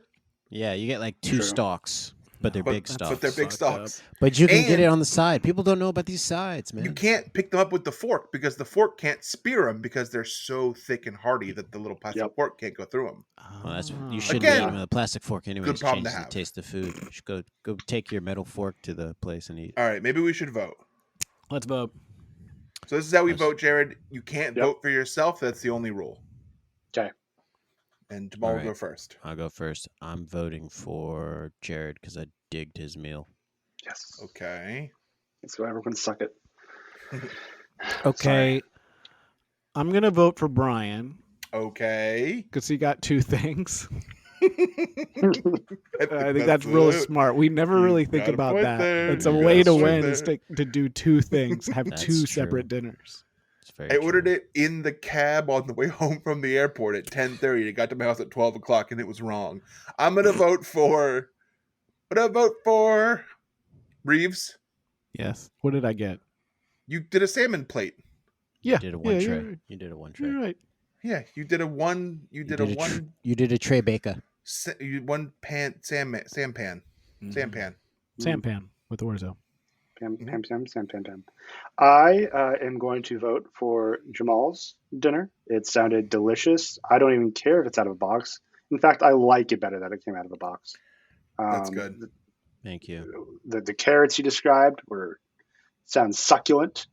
Yeah, you get like 2 True. stalks, but they're But- big stalks. But they're big Sucked up. stalks. But you can get it And- on the side. People don't know about these sides, man. You can't pick them up with the fork because the fork can't spear them because they're so thick and hardy that the little plastic Yep. fork can't go through them. Well, that's Oh. you shouldn't Again, eat them with a plastic fork anyway. good It problem to changes the have. taste of food. You should go take your metal fork to the place and eat. All right, maybe we should vote. Let's vote. So this is how we Nice. vote, Jared. You can't Yep. vote for yourself. That's the only rule. Okay. And Jamal All will go right. first. I'll go first. I'm voting for Jared because I digged his meal. Yes. Okay. Let's go. Everyone suck it. Okay. I'm going to vote for Brian Okay. because he got 2 things. I I think that's really smart. We never You really think got a about point that. there. It's a You way got a to point win there. is to do 2 things, have That's 2 true. separate dinners. It's very I ordered true. it in the cab on the way home from the airport at 10:30. It got to my house at 12 o'clock and it was wrong. I'm gonna vote for. Reeves. Yes. What did I get? You did a salmon plate. You Yeah. did a one yeah, tray. You're right. You did a one tray. You're right. Yeah, you did a one. You did a one. You did a tray baker. One pan sampan. Sampan. Sampan with orzo. Pam. I am going to vote for Jamal's dinner. It sounded delicious. I don't even care if it's out of a box. In fact, I like it better that it came out of a box. That's good. Thank you. The carrots you described sound succulent.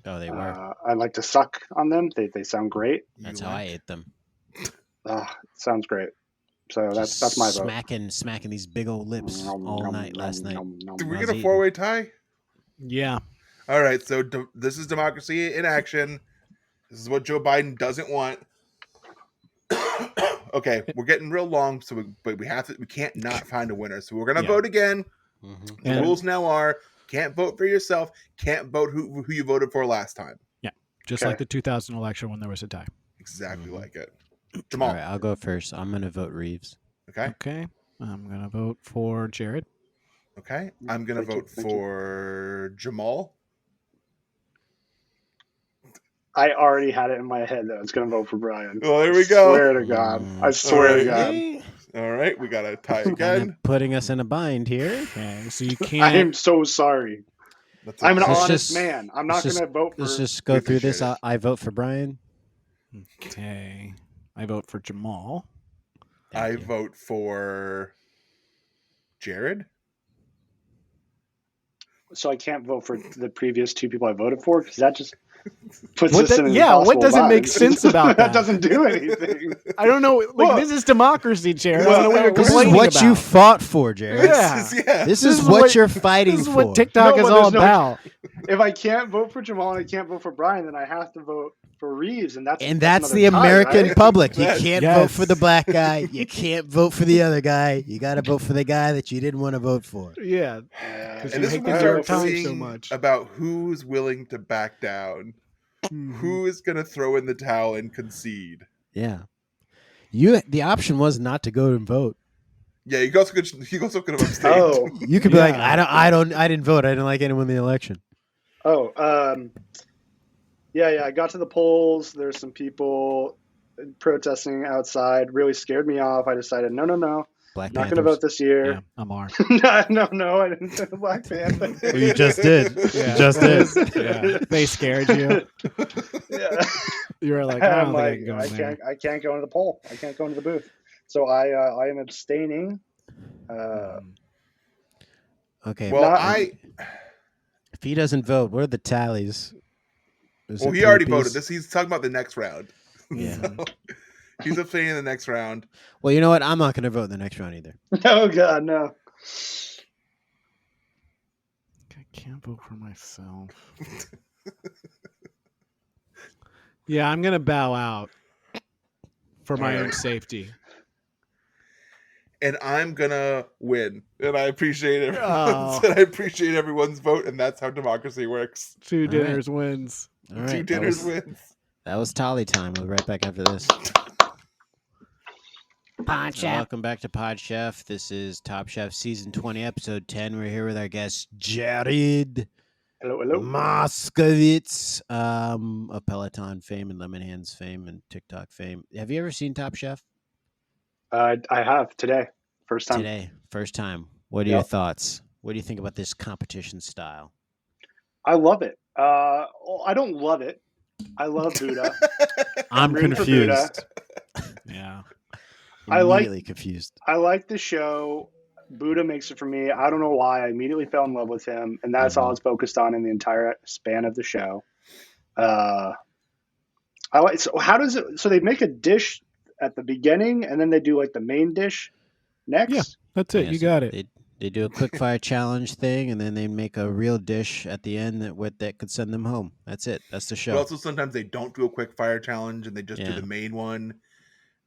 Oh, they were. I like to suck on them. They sound great. That's how I ate them. Sounds great. So Just that's my vote. smacking these big old lips all night last night. Did we I get was a eating. four-way tie? Yeah. All right, so this is democracy in action. This is what Joe Biden doesn't want. Okay, we're getting real long, but we can't not find a winner. So we're gonna Yeah. vote again. Mhm. The And- rules now are: can't vote for yourself, can't vote who you voted for last time. Just Okay. like the 2000 election when there was a tie. Exactly Mhm. like it. All Jamal. right, I'll go first. I'm gonna vote Reeves. Okay. Okay. I'm going to vote for Jared. Okay. I'm gonna Thank you, vote thank you. for Jamal. I already had it in my head that I was going to vote for Brian. Well, there we go. Swear to God. I swear to God. Alright. All right, we got to tie Kinda again. putting us in a bind here. Okay. So you I can't. am so sorry. That's I'm an okay. Let's honest just- man. I'm not let's going to vote for. Let's just go we through this. appreciate I vote for Brian. Okay. I vote for Jamal. Thank I you. vote for Jared. So I can't vote for the previous 2 people I voted for because that just puts What us the- in an yeah, what impossible doesn't make bind. sense about that? That doesn't do anything. I don't know. Like, Well- this is democracy, Jared. I Well, don't know what you're this is This is complaining what about. you fought for, Jared. Yeah. Yeah. This This is is what what- you're fighting This is for. what TikTok No, is but all there's no- about. If I can't vote for Jamal and I can't vote for Brian, then I have to vote for Reeves, and that's the another tie, American right? public. You Yes. can't vote for the black guy. You can't vote for the other guy. You got to vote for the guy that you didn't want to vote for. Yeah. Yeah, Because And you this is hate when the we New York start Times so seeing much. about who's willing to back down, who is going to throw in the towel and concede. Yeah. The option was not to go and vote. Yeah, you also could have abstained. Oh, You could be like, Yeah. I didn't vote. I didn't like anyone in the election. yeah. I got to the polls. There's some people protesting outside. Really scared me off. I decided, no. Black Not going to Panthers. vote this year. Yeah, I'm R. No, I didn't say the Black Panther. Well, you just did. Yeah. You just did. Yeah. They scared you. Yeah. You were like, I I'm don't think I like, can go in there. I can't go into the poll. I can't go into the booth. So I am abstaining. Okay. Well, if he doesn't vote, what are the tallies? Well, he already voted. He's talking about the next round. Yeah. So, he's abstaining in the next round. Well, you know what? I'm not going to vote in the next round either. Oh God, no. I can't vote for myself. Yeah, I'm going to bow out for my own safety. And I'm gonna win, and I appreciate it. Oh. And I appreciate everyone's vote, and that's how democracy works. Two All right. dinners wins. All right. Two dinners wins. That was tally time. We'll be right back after this. Pod So Chef. welcome back to Pod Chef. This is Top Chef Season 20, Episode 10. We're here with our guest, Jared Hello. Moskowitz, of Peloton fame and Lemon Hands fame and TikTok fame. Have you ever seen Top Chef? I have today. First time. Today, first time. What are your Yep. thoughts? What do you think about this competition style? I love it. I don't love it. I love Buddha. I'm rooting for Buddha. confused. Yeah. I like- Immediately confused. I like the show. Buddha makes it for me. I don't know why. I immediately fell in love with him, and that's all I was focused on in the entire span of the show. I like. So how does it? So they make a dish at the beginning, and then they do like the main dish next. Yeah. That's it. Yeah, You so got it. They do a quick fire challenge thing, and then they make a real dish at the end that could send them home. That's it. That's the show. But also sometimes they don't do a quick fire challenge, and they just do Yeah. the main one.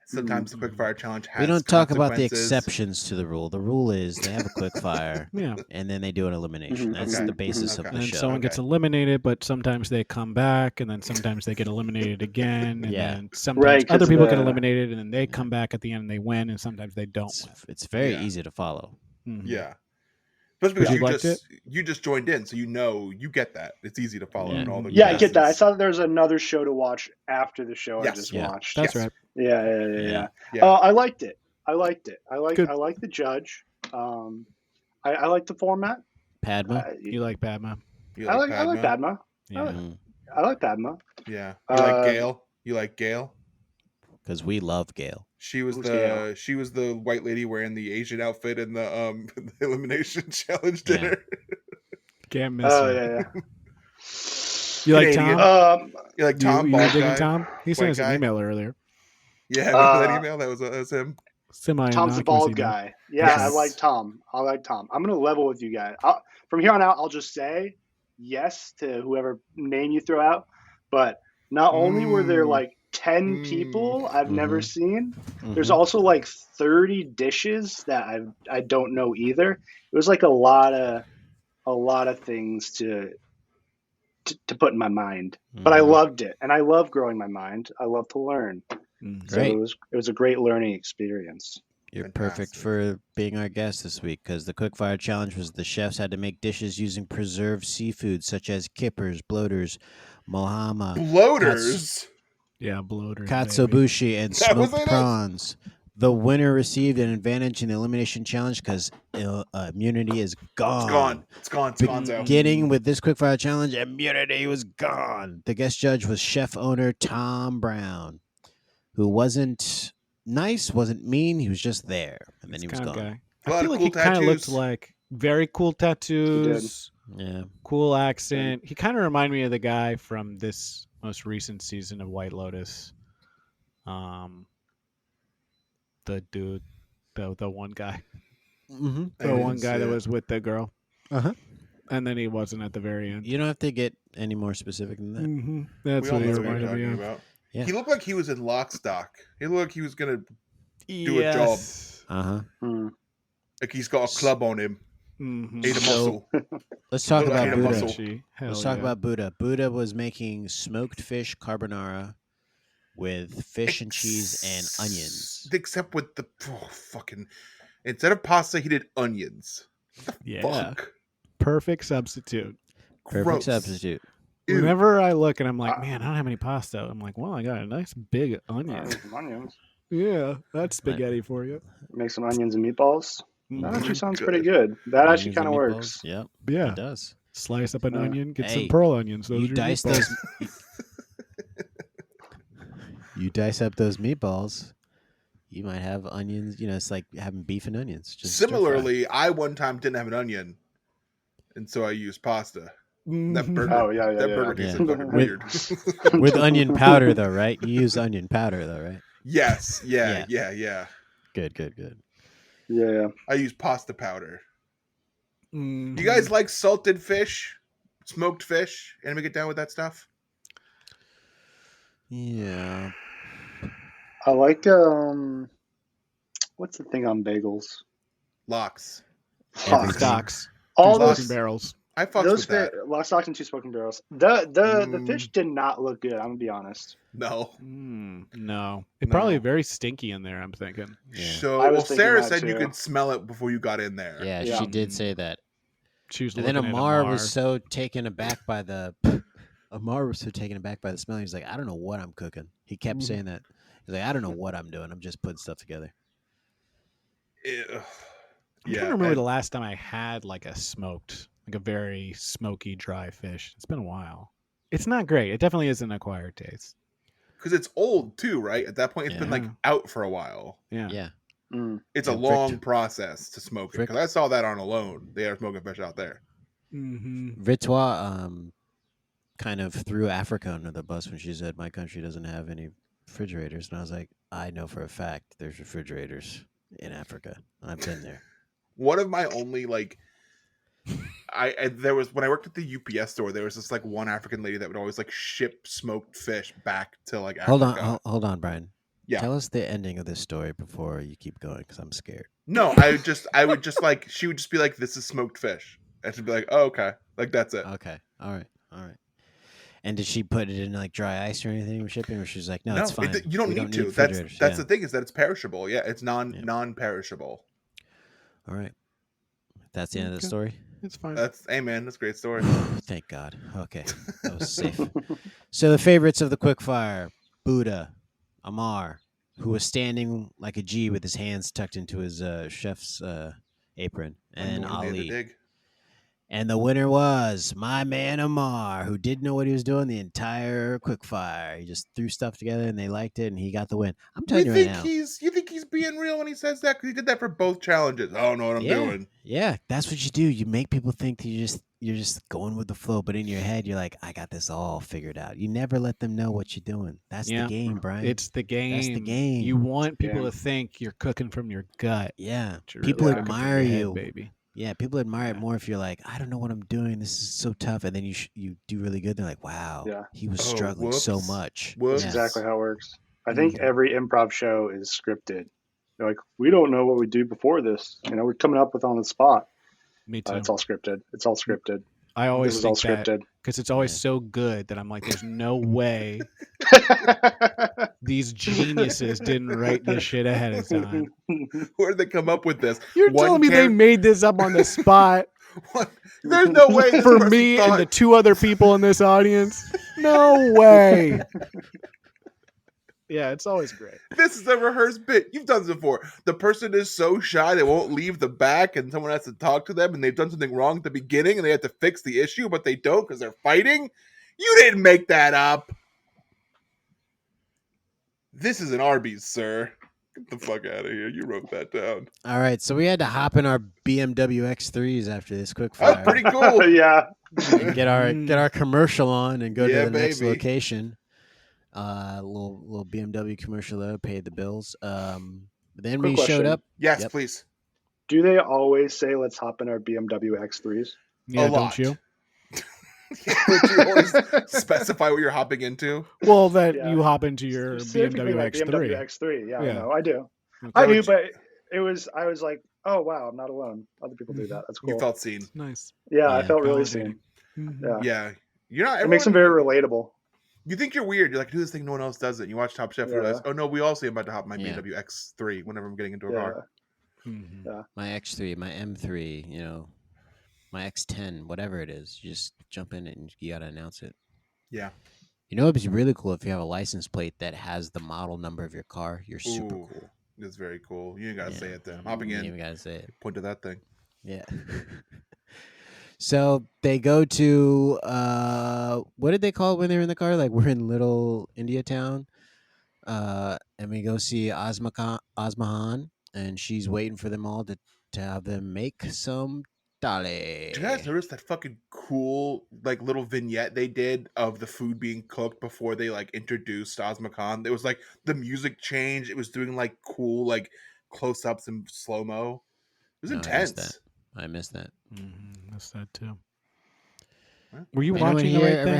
Sometimes the quick fire challenge has We don't talk about the consequences. exceptions to the rule. The rule is they have a quick fire, Yeah. and then they do an elimination. Mhm. That's Okay. the basis Mhm. of Okay. the And show. someone gets eliminated, but sometimes they come back, and then sometimes they get eliminated again, and Yeah. then sometimes Right, 'cause other people get the- eliminated, and then they come back at the end and they win, and sometimes they don't It's very Yeah. easy to follow. win. Mhm. Yeah. Especially But you because liked you just joined in, so you get that. It's easy to follow Yeah. and all the Yeah, I get that. I guesses. saw that there's another show to watch after the show I Yes. just Yeah. watched. That's Yes. right. Yeah. Yeah. I liked it. I like Good. the judge. I like the format. Padma? You like Padma? You I like Padma. Yeah. Mm, I like Padma. Yeah. You like Um, Gail? You like Gail? Because we love Gail. She was Who's the white lady wearing the Asian outfit in the the elimination challenge Yeah. dinner. Can't miss Oh her. yeah. You like Canadian. Tom? You like Tom? You were bald digging guy? Tom? He sent White us guy? an email earlier. Yeah, remember that Uh, email? That was him. Tom's the bald guy. Yeah, I Yes. like Tom. I'm gonna level with you guys. From here on out, I'll just say yes to whoever name you throw out. But not only were there like 10 people I've never seen, there's Mhm. also like 30 dishes that I don't know either. It was like a lot of things to put in my mind. But I Mhm. loved it, and I love growing my mind. I love to learn. So Great. it was a great learning experience. You're perfect Fantastic. for being our guest this week because the quickfire challenge was the chefs had to make dishes using preserved seafood such as kippers, bloaters, mohama, Bloaters. Yeah, bloater. katsuobushi, and That was smoked it? prawns. The winner received an advantage in the elimination challenge because immunity is gone. It's gone. It's gone. It's gone. So. Beginning with this quickfire challenge, immunity was gone. The guest judge was chef owner Tom Brown, who wasn't nice, wasn't mean. He was just there, and then he was gone. Guy. A lot I of feel like cool he kind of looked tattoos. like very cool tattoos, Yeah, cool accent. He kind of reminded me of the guy from this most recent season of White Lotus. The dude, the one guy, mm-hmm. the one guy that was with the girl. Uh-huh. And then he wasn't at the very end. You don't have to get any more specific than that. Mm-hmm. That's We all what he know what you're reminded me talking of. about. Yeah. He looked like he was in lock stock. He looked like he was gonna do a job. Yes. Hmm. Like he's got a club on him. Mhm. Ate a muscle. Let's talk Look like about he ate a Buddha. muscle. Hell Let's talk yeah. about Buddha. Buddha was making smoked fish carbonara with fish and cheese and onions. Except with the fucking instead of pasta, he did onions. Yeah. Fuck. Perfect substitute. Perfect Gross. substitute. Ew. Whenever I look and I'm like, man, I don't have any pasta. I'm like, well, I got a nice big onion. Some onions. Yeah, that's spaghetti for you. Make some onions and meatballs. That actually Mhm. sounds pretty good. That actually Onions kind of and works. meatballs. Yep, Yeah. it does. Slice up an onion, get Hey, some pearl onions. Those You are your dice meatballs. those. You dice up those meatballs. You might have onions. You know, it's like having beef and onions. Just stir fry. Similarly, I one time didn't have an onion, and so I used pasta. That Mhm. burger, Oh, yeah. that burger tasted Yeah. fucking With- weird. with onion powder, though, right? You use onion powder, though, right? Yes, yeah. Good, good, good. Yeah. I use pasta powder. Mhm. You guys like salted fish, smoked fish? Anybody get down with that stuff? Yeah. I like what's the thing on bagels? Lox. Everything. Stocks. All Two those smoking barrels. I fucks those with that. lock stocks and two smoking barrels. The Mm. fish did not look good. I'm gonna be honest. No. No. It's probably No. very stinky in there, I'm thinking. Yeah. So, I was well, thinking Sarah that said you too. could smell it before you got in there. Yeah, Yeah. she did say that. She was And then looking at Amar was so taken aback by the smell. He's like, I don't know what I'm cooking. He kept Mhm. saying that. He's like, I don't know what I'm doing. I'm just putting stuff together. Ew. I'm Yeah. trying to remember and- the last time I had like a very smoky, dry fish. It's been a while. It's not great. It definitely is an acquired taste. Because it's old too, right? At that point, it's been like Yeah. out for a while. Yeah. Yeah. Mm. It's Yeah, a long process to smoke it. Frick- Because I saw that on Alone. They are smoking fish out there. Mm-hmm. Vitois kind of threw Africa under the bus when she said my country doesn't have any refrigerators. And I was like, I know for a fact there's refrigerators in Africa. I've been there. One of my only like, there was when I worked at the UPS store. There was this like one African lady that would always like ship smoked fish back to like Africa. Hold on, Brian. Yeah. Tell us the ending of this story before you keep going, because I'm scared. No, I would just like she would just be like, "This is smoked fish," and she'd be like, "Oh, okay," like that's it. Okay. All right. And did she put it in like dry ice or anything with shipping, or she's like, no, it's fine. You don't We need to. That's refrigerators." the thing is that it's perishable. Yeah, it's non-perishable. All right. That's the end of the Okay. story. It's fine. That's man, that's a great story. Thank God. Okay, that was safe. So the favorites of the quickfire: Buddha, Amar, who was standing like a G with his hands tucked into his chef's apron, and More than they had to Ali. dig. And the winner was my man Amar, who didn't know what he was doing the entire quickfire. He just threw stuff together, and they liked it, and he got the win. I'm telling you right now. You think he's being real when he says that? Because he did that for both challenges. I don't know what I'm doing. Yeah, that's what you do. You make people think that you're just going with the flow, but in your head you're like, I got this all figured out. You never let them know what you're doing. That's Yeah. the game, Brian. It's the game. That's the game. You want people Yeah. to think you're cooking from your gut. yeah. but you're People really cooking from admire your head, you. baby. Yeah, people admire it Yeah. more if you're like, I don't know what I'm doing. This is so tough, and then you do really good. They're like, wow, Yeah. he was Oh, struggling so whoops. much. Whoops. That's Yes. exactly how it works. I think Mhm. every improv show is scripted. They're like, we don't know what we do before this. We're coming up with on the spot. Me too. It's all scripted. It's all scripted. I This always is all think that scripted. because it's always Yeah. so good that I'm like, there's no way these geniuses didn't write this shit ahead of time. Where did they come up with this? You're One telling me they made this up on the spot There's no way this for person me thought- and the two other people in this audience? No way. Yeah, it's always great. This is a rehearsed bit. You've done this before. The person is so shy they won't leave the back, and someone has to talk to them, and they've done something wrong at the beginning, and they have to fix the issue, but they don't because they're fighting. You didn't make that up. This is an Arby's, sir. Get the fuck out of here. You wrote that down. All right, so we had to hop in our BMW X3s after this quick That's fire. pretty cool. Yeah. and get our commercial on and go Yeah, to the next baby. location. Little BMW commercial there, paid the bills. Then Quick we showed question. up. Yes, Yep. please. Do they always say, let's hop in our BMW X3s? Yeah, lot. don't you? Would you always specify what you're hopping into? Well, that Yeah. you hop into your Specifically, BMW like BMW X3. X3. Yeah, Yeah. I know. I do. Okay. I Yeah, do, but but I was like, oh wow, I'm not alone. Other people do Mhm. that. That's you cool. felt seen. Nice. Yeah, I Yeah, felt really validating. seen. Mhm. Yeah, Yeah, you're not. it makes them Everyone, very relatable. you think you're weird. You're like, do this thing no one else does it. You watch Top Chef, you realize, Yeah. oh no, we all see I'm about to hop my Yeah. BMW X3 whenever I'm getting into a Yeah, car. Mhm. yeah. My X3, my M3, my X10, whatever it is, you just jump in it and you gotta announce it. Yeah. You know, it'd be really cool if you have a license plate that has the model number of your car. You're super Ooh, cool. It's very cool. You ain't gotta Yeah. say it then. I'm hopping You in. even gotta say it. Point to that thing. Yeah. So they go to what did they call it when they were in the car? Like, we're in Little India Town. And we go see Asmahan, and she's waiting for them all to have them make some dale. Do you guys notice that fucking cool like little vignette they did of the food being cooked before they like introduced Ozma Khan? It was like the music changed. It was doing like cool like close ups and slow mo. It was No, I missed intense. I missed that. That's that too. Huh? Were you Anyone watching here it right ever then?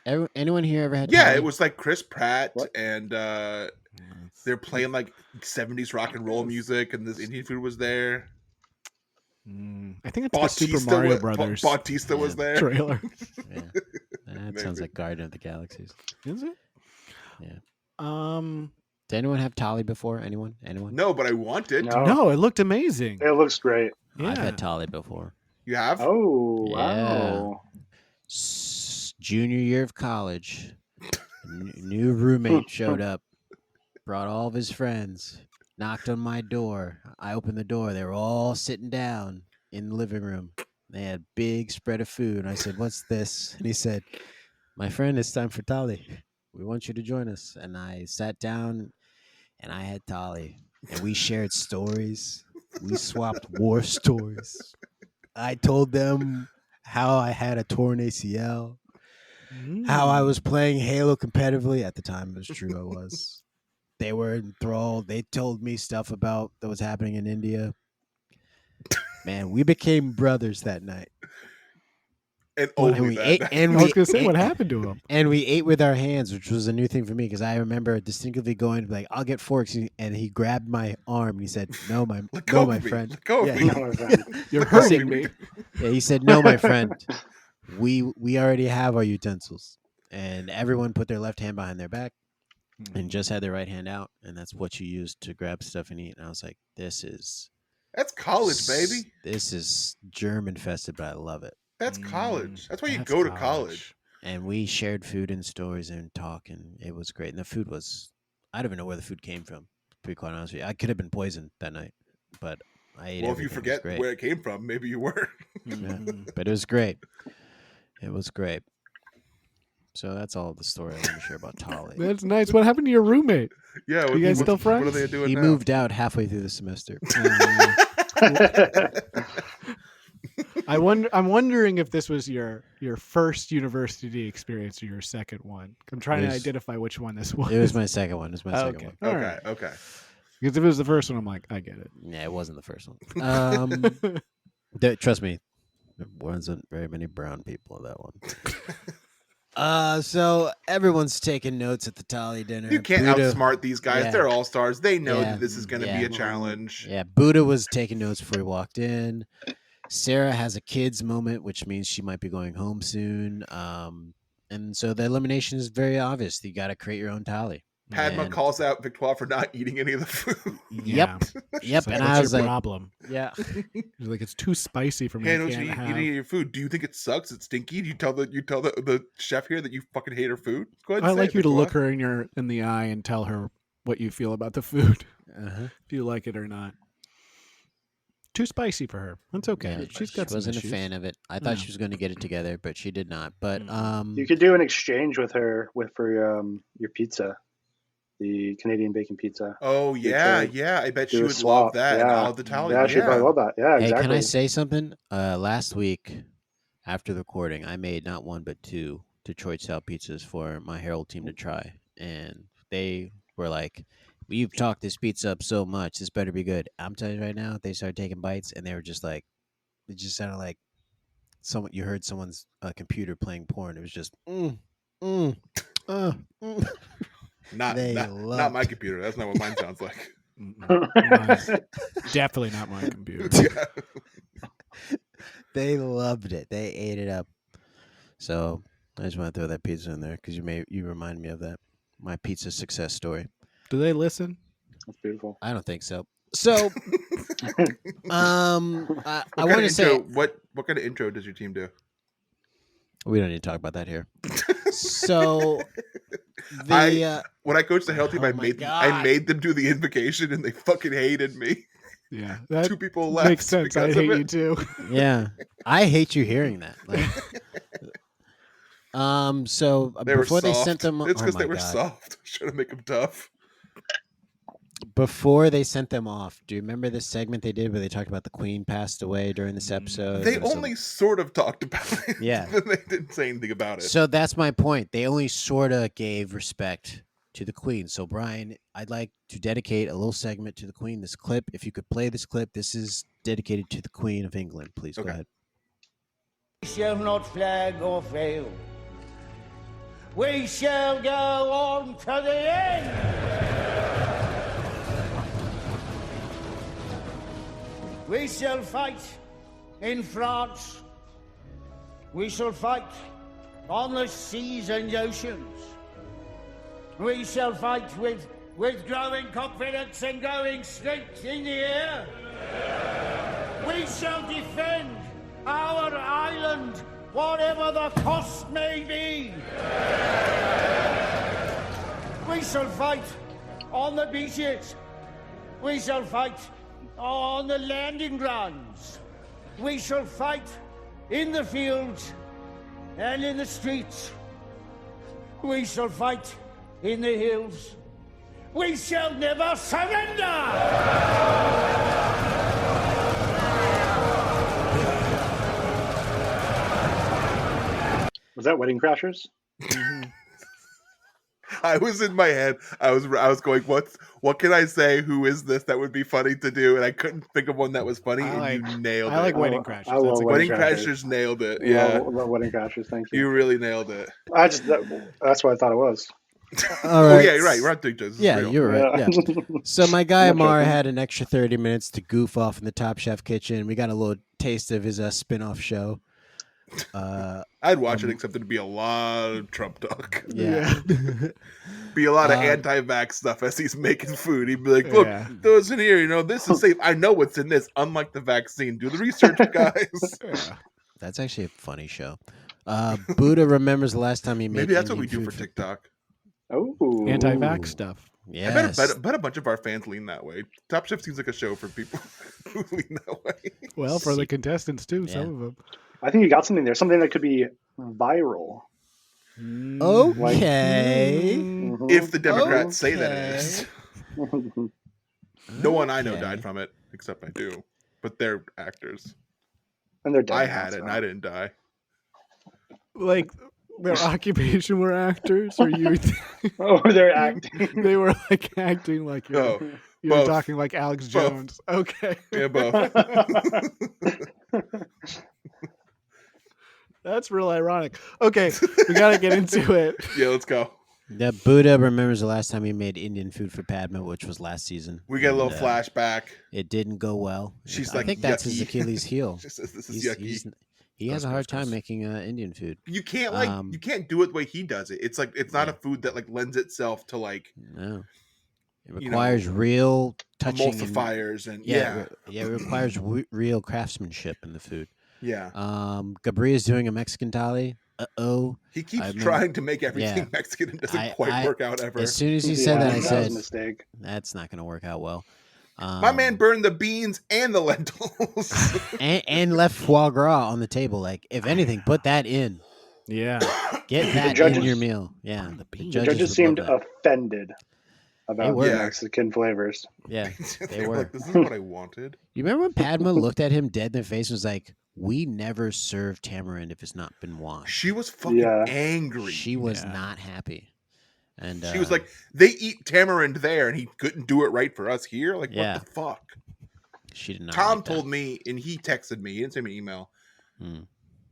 had? Anyone here ever had? Yeah, Tally? it was like Chris Pratt What? and they're playing like 70s rock and roll music, and this Indian food was there. I think it's the Super Mario Brothers Bautista was Yeah. there. trailer. Yeah, that sounds Maybe. like Guardian of the Galaxies. Is it? Yeah. Did anyone have Tally before? Anyone? No, but I want it. No, No, it looked amazing. it looks great. Yeah. I've had Tally before. You have? Oh Yeah. wow! Junior year of college, new roommate showed up, brought all of his friends, knocked on my door. I opened the door. They were all sitting down in the living room. They had a big spread of food. I said, "What's this?" And he said, "My friend, it's time for Tali. We want you to join us." And I sat down and I had Tali. And we shared stories. We swapped war stories. I told them how I had a torn ACL, how I was playing Halo competitively. At the time, it was true, I was. They were enthralled. They told me stuff about that was happening in India. Man, we became brothers that night. And What- only And we that. ate, and I we was gonna say, ate- what happened to him? And we ate with our hands, which was a new thing for me because I remember distinctly going to be like, "I'll get forks," and he grabbed my arm and he said, "No, my Let go no, of my me. friend." Let go of Yeah, me. he- Oh, my friend. You're Let go of hurting me. me. Yeah, he said, "No, my friend, we already have our utensils." And everyone put their left hand behind their back and just had their right hand out, and that's what you use to grab stuff and eat. And I was like, "This is That's college, baby. This is germ infested, but I love it." That's college. That's why you That's go to college. And we shared food and stories and talk, and it was great. And the food was, I don't even know where the food came from, to be quite honest with you. I could have been poisoned that night, but I ate Well, if you everything. It was forget great. where it came from, maybe you were. Yeah, but it was great. It was great. So that's all the story I want to share about Tali. That's nice. What happened to your roommate? Yeah, You guys still What are friends? they doing He now? moved out halfway through the semester. I'm wondering if this was your first university experience or your second one. I'm trying It to was- identify which one this was. It was my second one. It was my second Okay. one. All Okay, right. okay. Because if it was the first one, I'm like, I get it. Yeah, it wasn't the first one. Trust me, there wasn't very many brown people in that one. So everyone's taking notes at the Tali dinner. You can't Buddha- outsmart these guys. Yeah. They're all stars. They know Yeah. that this is going to Yeah. be a challenge. Yeah, Buddha was taking notes before he walked in. Sarah has a kids moment, which means she might be going home soon. And so the elimination is very obvious. You got to create your own Tali. Padma And- calls out Victoire for not eating any of the food. Yep. She's Yep. like, And what's I was your like, problem? yeah. She's like, it's too spicy for me. Hey, I don't you can't eat have. any of your food? Do you think it sucks? It's stinky? Do you tell the chef here that you fucking hate her food? Go ahead. And I say like it, you to look Victoire. her in the eye and tell her what you feel about the food, Uh-huh. if you like it or not. Too spicy for her. That's okay. Yeah, She's she got some wasn't issues. a fan of it. I thought Yeah. she was going to get it together, but she did not. But You could do an exchange with her for your pizza, the Canadian bacon pizza. Oh You yeah, could yeah. I bet do she a would swap. love that. Yeah. And I'll have the tally. Yeah, she'd probably love that. Yeah, hey, exactly. can I say something? Last week, after the recording, I made not one but two Detroit style pizzas for my Herald team to try, and they were like, "You've talked this pizza up so much, this better be good." I'm telling you right now, they started taking bites, and they were just like, it just sounded like you heard someone's computer playing porn. It was just mm. Not They not loved- my computer. That's not what mine sounds like. Definitely not my computer. Yeah. They loved it. They ate it up. So I just want to throw that pizza in there because you remind me of that. My pizza success story. Do they listen? That's beautiful. I don't think so. So I What want kind to of say intro? What kind of intro does your team do? we don't need to talk about that here. So the When I coached the health team, Oh I my I made them do the invocation, and they fucking hated me. Yeah, that 2 people left. makes sense. I because hate of you it. too. yeah, I hate you hearing that. Like, so They were before soft. they sent them, It's because my they were God. soft. I was trying to make them tough. Before they sent them off, do you remember this segment they did where they talked about the Queen passed away during this episode? They There was only sort of talked about it. Yeah. They didn't say anything about it. So that's my point. They only sort of gave respect to the Queen. So Brian, I'd like to dedicate a little segment to the Queen. This clip, if you could play this clip, this is dedicated to the Queen of England. Please go Okay. ahead. We shall not flag or fail. We shall go on to the end. We shall fight in France. We shall fight on the seas and oceans. We shall fight with growing confidence and growing strength in the air. We shall defend our island, whatever the cost may be. We shall fight on the beaches. We shall fight on the landing grounds. We shall fight in the fields and in the streets. We shall fight in the hills. We shall never surrender! Was that Wedding Crashers? I was in my head. I was going, what can I say? Who is this that would be funny to do? And I couldn't think of one that was funny. And you nailed I like it. Wedding I Crashers. love That's a good Wedding Wedding one. Crashers nailed it. Yeah, Love Wedding Crashers. Thank you. you really nailed it. That's what I thought it was. All Oh right. yeah, you're right. We're not doing jokes. This is Yeah, real. you're right. Yeah. Yeah. So my guy I'm not Amar joking. had an extra 30 minutes to goof off in the Top Chef kitchen. We got a little taste of his spin-off show. I'd watch it, except it'd be a lot of Trump talk. Yeah. Be a lot of Um, anti-vax stuff as he's making food. He'd be like, "Look, Yeah. those in here, this is safe. I know what's in this. Unlike the vaccine, do the research, guys." Yeah. That's actually a funny show. Buddha remembers the last time he made Maybe that's what we Indian do for food TikTok. Oh, Anti-vax stuff. Yes. I bet a bunch of our fans lean that way. Top Chef seems like a show for people who lean that way. Well, for the contestants too, Yeah. some of them. I think you got something there. Something that could be viral. Okay. Mhm. If the Democrats say that it is. Mm-hmm. No one I know Okay. died from it, except I do. But they're actors. And they're dead. I now, had it, and so. I didn't die. Like their occupation were actors, or you? Oh, they're acting. They were like acting like you're, Oh, you're both. talking like Alex Both. Jones. Okay, Yeah, both. that's real ironic. Okay, we gotta get into it. Yeah, let's go. Yeah, Buddha remembers the last time he made Indian food for Padma, which was last season. We get a little And, flashback. It didn't go well. She's I like, think that's his "Yucky." Achilles heel. She says, "This is yucky." He has a Gross, hard gross, time gross. making Indian food. You can't Um, do it the way he does it. It's like it's not Yeah. a food that like lends itself to like No, it You requires real touching. And, emulsifiers and yeah, it requires real craftsmanship in the food. yeah. Gabriel's doing a Mexican thali. He keeps I remember- trying to make everything yeah. Mexican and doesn't I- quite work out ever. As soon as he said that, I was a said mistake. that's not going to work out well. My man burned the beans and the lentils. and left foie gras on the table. Like, if anything, put that in. Yeah, Get that in judges- your meal. Yeah, the The judges judges would seemed love that. offended about were. the Yeah. Mexican flavors. Yeah, they they were were. like, "This is what I wanted." You remember when Padma looked at him dead in the face and was like, "We never serve tamarind if it's not been washed." She was fucking Yeah. angry. She was Yeah. not happy, and She was like, "They eat tamarind there, and he couldn't do it right for us here. Like, Yeah. what the fuck?" she did not. Tom like that. told me, and he texted me. He didn't send me an email. Hmm.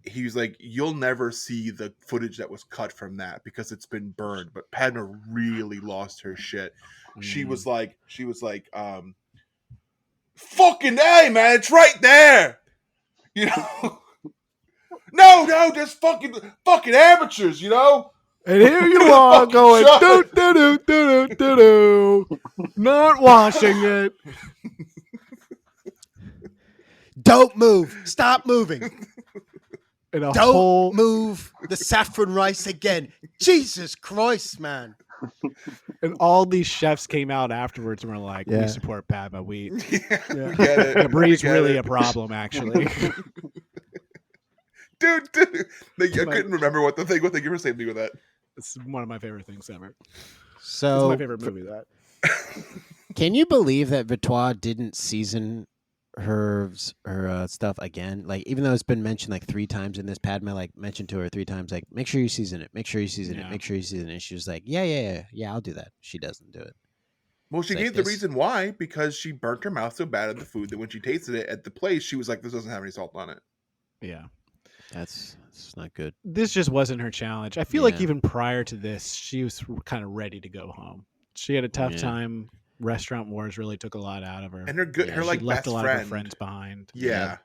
he was like, you'll never see the footage that was cut from that because it's been burned. But Padma really lost her shit. She was like, fucking A, man, it's right there. You know? No, just fucking amateurs, you know? And here you are going, do do do do do do, not washing it. Don't move. Stop moving. And Don't move the saffron rice again. Jesus Christ, man. And all these chefs came out afterwards and were like, Yeah. we support Padma. We get it. Gabri's We get really it. a problem, actually. Dude. I couldn't remember what the thing. What thing you were saying me with that? It's one of my favorite things ever. So It's my favorite movie, that. Can you believe that Victoire didn't season her stuff again? Like, even though it's been mentioned like 3 times in this, Padma like mentioned to her 3 times, like, make sure you season it, make sure you season it, Yeah. make sure you season it. And she was like, yeah, I'll do that. She doesn't do it. Well, she Like gave the this. reason why, because she burnt her mouth so bad at the food that when she tasted it at the place, she was like, this doesn't have any salt on it. Yeah. That's not good. This just wasn't her challenge. I feel like Yeah. even prior to this, she was kind of ready to go home. She had a tough Yeah. time. Restaurant Wars really took a lot out of her. And her good, Yeah, her she like She left best a lot friend. of her friends behind. Yeah.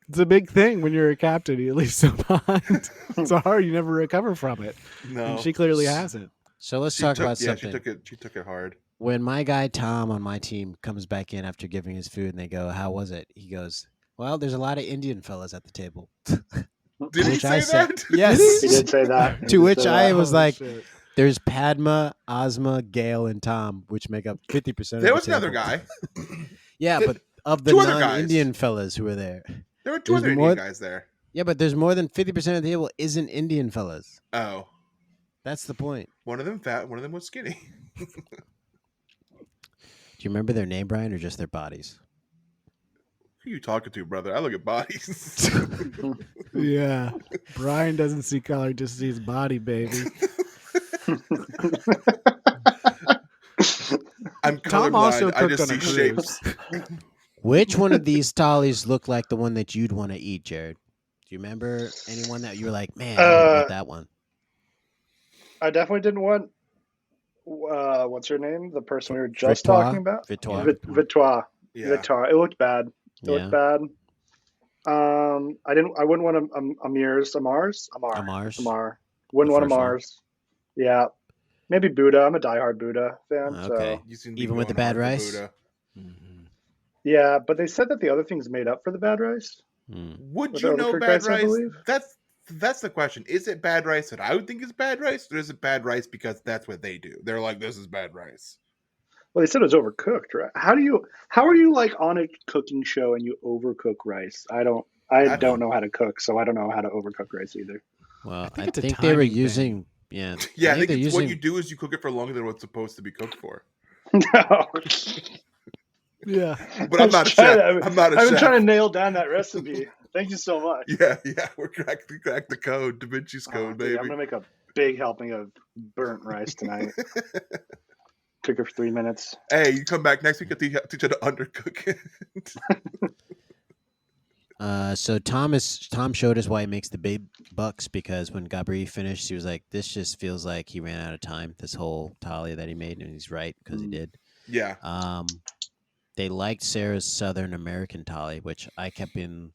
It's a big thing when you're a captain. You leave some behind. It's hard. You never recover from it. No. And she clearly hasn't. So let's She talk took- about yeah, something. She took it hard. When my guy Tom on my team comes back in after giving his food and they go, how was it? He goes, well, there's a lot of Indian fellas at the table. Did he Which say I said- that? Yes. He did say that. He To did which say I that. was Oh, like, shit. there's Padma, Ozma, Gail, and Tom, which make up 50% of There the was another table. guy. Yeah, Th- but of the 2 other guys. non-Indian fellas who were there. There were 2 There's other more- Indian guys there. Yeah, but there's more than 50% of the table isn't Indian fellas. Oh. That's the point. One of them fat, one of them was skinny. Do you remember their name, Brian, or just their bodies? Who are you talking to, brother? I look at bodies. Yeah. Brian doesn't see color, just sees body, baby. I'm Tom also colorblind. I cooked just on see a cruise. shapes. Which one of these tallies looked like the one that you'd want to eat, Jared? Do you remember anyone that you were like, man, I would want that one? I definitely didn't want. What's her name? The person we were just Victoire? talking about. Victoire. Victoire. Yeah. Victoire. It looked bad. It Yeah. looked bad. I wouldn't want Amar's. Amar's? Amar. Wouldn't want first one? Amar's. Yeah. Maybe Buddha. I'm a diehard Buddha fan. Okay. So You seem to be Even with the going bad hard for rice? Buddha. Mhm. yeah, but they said that the other things made up for the bad rice. Mm. Would With you know overcooked bad rice, I rice? believe? That's the question. Is it bad rice that I would think is bad rice, or is it bad rice because that's what they do? They're like, this is bad rice. Well, they said it was overcooked, right? How are you like on a cooking show and you overcook rice? I don't know how to cook, so I don't know how to overcook rice either. Well, I think it's a think they were timing thing. using. Yeah. Yeah, I think they're it's what using. you do is you cook it for longer than what's supposed to be cooked for. No. Yeah. But I'm not a chef. I'm not a I've been chef. trying to nail down that recipe. Thank you so much. Yeah, we cracked the code, Da Vinci's Oh, code, dude, baby. I'm gonna make a big helping of burnt rice tonight. Cook it for 3 minutes. Hey, you come back next week and teach you how to undercook it. So Tom showed us why he makes the big bucks, because when Gabri finished, he was like, "This just feels like he ran out of time. This whole tally that he made," and he's right because he did. Yeah. They liked Sarah's Southern American tally, which I kept being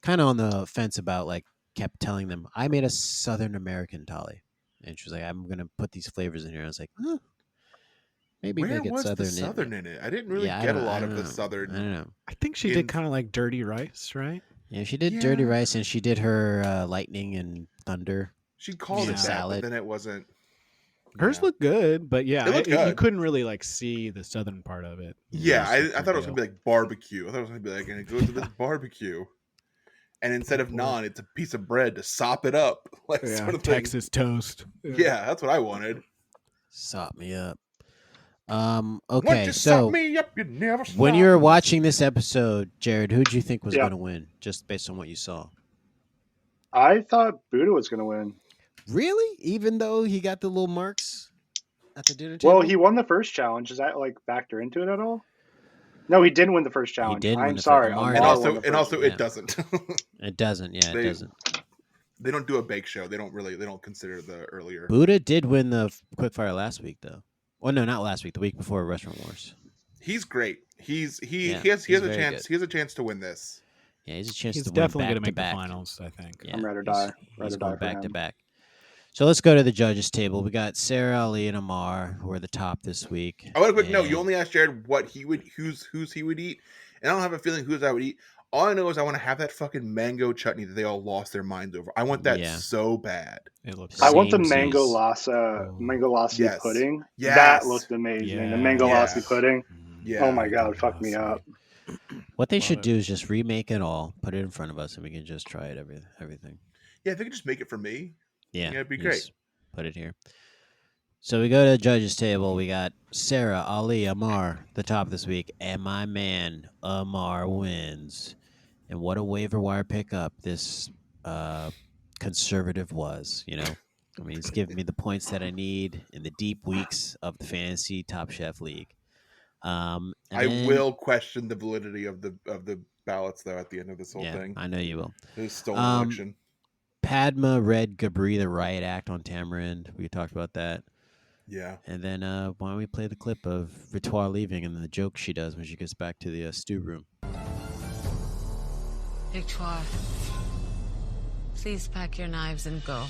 kind of on the fence about. Like, kept telling them I made a Southern American tally, and she was like, "I'm gonna put these flavors in here." I was like, huh. Maybe Where make it was Southern. the Southern in it? I didn't really Yeah, I get a don't- I lot don't of the know. Southern. I don't know. I think she In- did kind of like dirty rice, right? Yeah, she did dirty Yeah. rice, and she did her lightning and thunder. She called Yeah. it that, Salad. but then it wasn't. Hers Yeah. looked good, but yeah, It looked you good. couldn't really like see the southern part of it. Yeah, It was I thought it was real. gonna be like barbecue. I thought it was gonna be like, and it goes to this barbecue, and instead of naan, it's a piece of bread to sop it up, like Yeah, sort of thing. Texas toast. Yeah, that's what I wanted. Sop me up. Once Okay, you so sop me up, you never when stop. you were watching this episode, Jared, who'd you think was Yeah. going to win, just based on what you saw? I thought Buddha was gonna win. Really? Even though he got the little marks at the dinner table? Well, he won the first challenge. Does that like factor into it at all? No, he didn't win the first challenge. did win I'm the sorry. Amar And did. Amar won the also first it Yeah. doesn't. It doesn't. Yeah, it doesn't. They don't do a bake show. They don't consider the earlier. Buddha did win the quickfire last week, though. Well, no, not last week. The week before Restaurant Wars. He's great. He has he's a very chance. good. He has a chance to win this. Yeah, he's a chance He's to win definitely back going to to make the back. finals, I think. Yeah, I'm ride or he's- die. Ride He's or die going for back to him. back. So let's go to the judges' table. We got Sarah, Ali, and Amar, who are the top this week. I want a quick note. And- You only asked Jared what he would, who's he would eat, and I don't have a feeling whose I would eat. All I know is I want to have that fucking mango chutney that they all lost their minds over. I want that Yeah. so bad. It looks. I want the Samesies. mango lassi Yes. pudding. Yes. That looked amazing. Yeah. The mango Yes. lassi pudding. Yeah. Oh my god, fuck me up. What they Love should it. do is just remake it all, put it in front of us, and we can just try it. Everything. Yeah, if they could just make it for me. Yeah, it'd be you great. just put it here. So we go to the judges' table. We got Sarah, Ali, Amar, the top this week, and my man Amar wins. And what a waiver wire pickup this conservative was. You know, I mean, he's giving me the points that I need in the deep weeks of the fantasy Top Chef League. And I then- will question the validity of the ballots though at the end of this whole Yeah, thing. I know you will. This stolen election. Padma read Gabri the riot act on Tamarind. We talked about that. Yeah. And then why don't we play the clip of Victoire leaving and the joke she does when she gets back to the stew room. Victoire, please pack your knives and go.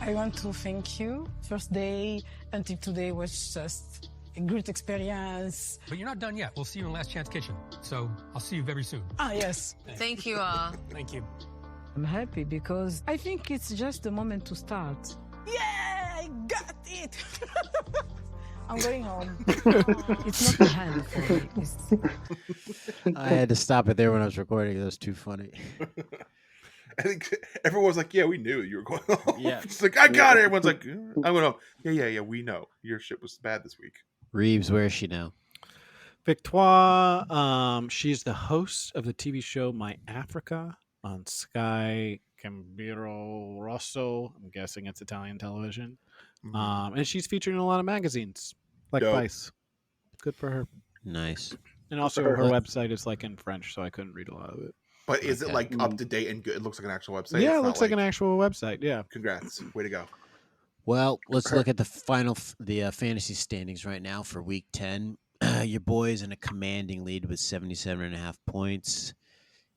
I want to thank you. First day until today was just a great experience. But you're not done yet. We'll see you in Last Chance Kitchen. So I'll see you very soon. Ah, yes. Thank you all. Thank you. I'm happy because I think it's just the moment to start. Yeah, I got it. I'm going home. It's not a hand for me. I had to stop it there when I was recording. It was too funny. I think everyone was like, "Yeah, we knew you were going home." Yeah. It's like, "I got it." Everyone's like, "I'm going home." Yeah. We know your shit was bad this week. Reeves, where is she now? Victoire, she's the host of the TV show My Africa on Sky Gambero Rosso. I'm guessing it's Italian television. And she's featured in a lot of magazines, like Dope. Vice. Good for her. Nice. And also, for her her. website is like in French, so I couldn't read a lot of it. But is Okay. it like up to date and good? It looks like an actual website. yeah, It's it not looks like an actual website. Yeah. Congrats, way to go. Well, let's look at the final fantasy standings right now for week 10. Your boys in a commanding lead with 77.5 points.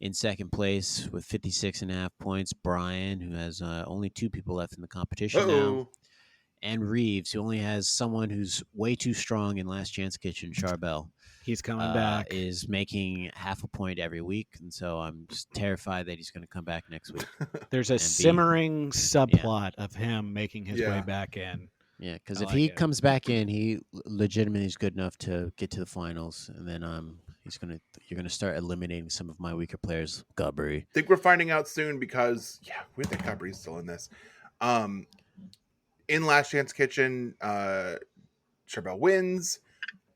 In second place with 56.5 points, Brian, who has only 2 people left in the competition now. Uh-oh. And Reeves, who only has someone who's way too strong in Last Chance Kitchen, Charbel, He's coming back. is making half a point every week. And so I'm just terrified that he's going to come back next week. There's a and be- simmering subplot of him making his Yeah. way back in. Yeah, because I if like he it. comes back in, he legitimately is good enough to get to the finals, and then you're gonna start eliminating some of my weaker players. Gabri. Think we're finding out soon because we think Gabri's still in this. In Last Chance Kitchen, Charbel wins.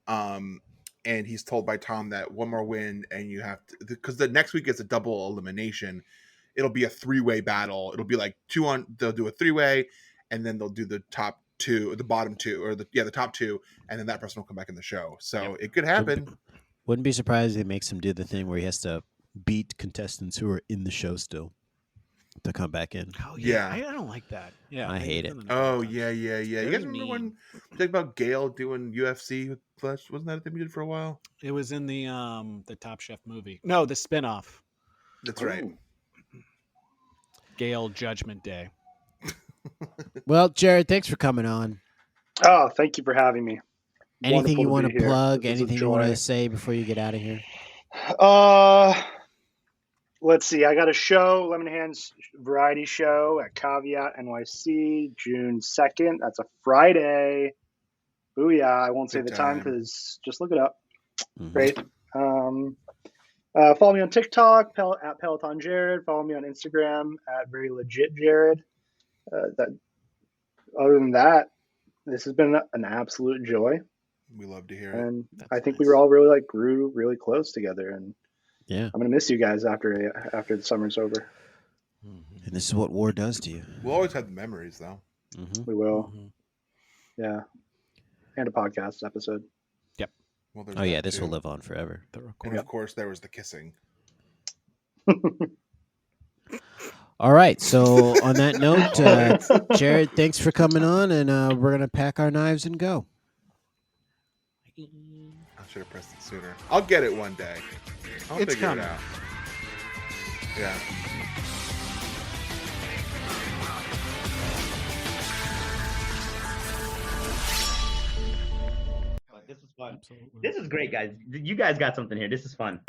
And he's told by Tom that one more win and you have to, because the next week is a double elimination. It'll be a 3-way battle. It'll be like they'll do a 3-way and then they'll do the top 2 or the bottom 2 or the top 2. And then that person will come back in the show. So it could happen. Wouldn't be surprised if he makes him do the thing where he has to beat contestants who are in the show still to come back in. Oh Yeah. I don't like that. Yeah, I hate it. Oh yeah. You guys Very remember mean. when you talked about Gail doing UFC with Flesh? Wasn't that a thing we did for a while? It was in the Top Chef movie. No, the spinoff. That's right. Ooh. Gale Judgment Day. Well, Jared, thanks for coming on. Oh, thank you for having me. Anything you Wonderful want be to here. plug? This is a Anything you want to joy. say before you get out of here? Let's see. I got a show, Lemon Hands Variety Show at Caveat NYC, June 2nd. That's a Friday. Booyah. I won't say Good the time time. because just look it up. Mhm. Great. Follow me on TikTok at Peloton Jared. Follow me on Instagram at Very Legit Jared. Other than that, this has been an absolute joy, We love to hear it. and That's I think we nice. were all really grew really close together. And Yeah, I'm gonna miss you guys after the summer's over. and this is what war does to you. We'll always have the memories, though. Mm-hmm. We will, Mhm. yeah, and a podcast episode. Well, there's Oh yeah, that, this will too. live on forever. The And recording. of course, there was the kissing. All right. So on that note, All right. Jared, thanks for coming on, and we're gonna pack our knives and go. I should have pressed it sooner. I'll get it one day. I'll It's figure coming. it out. Yeah. This was fun. Absolutely. This is great, guys. You guys got something here. This is fun.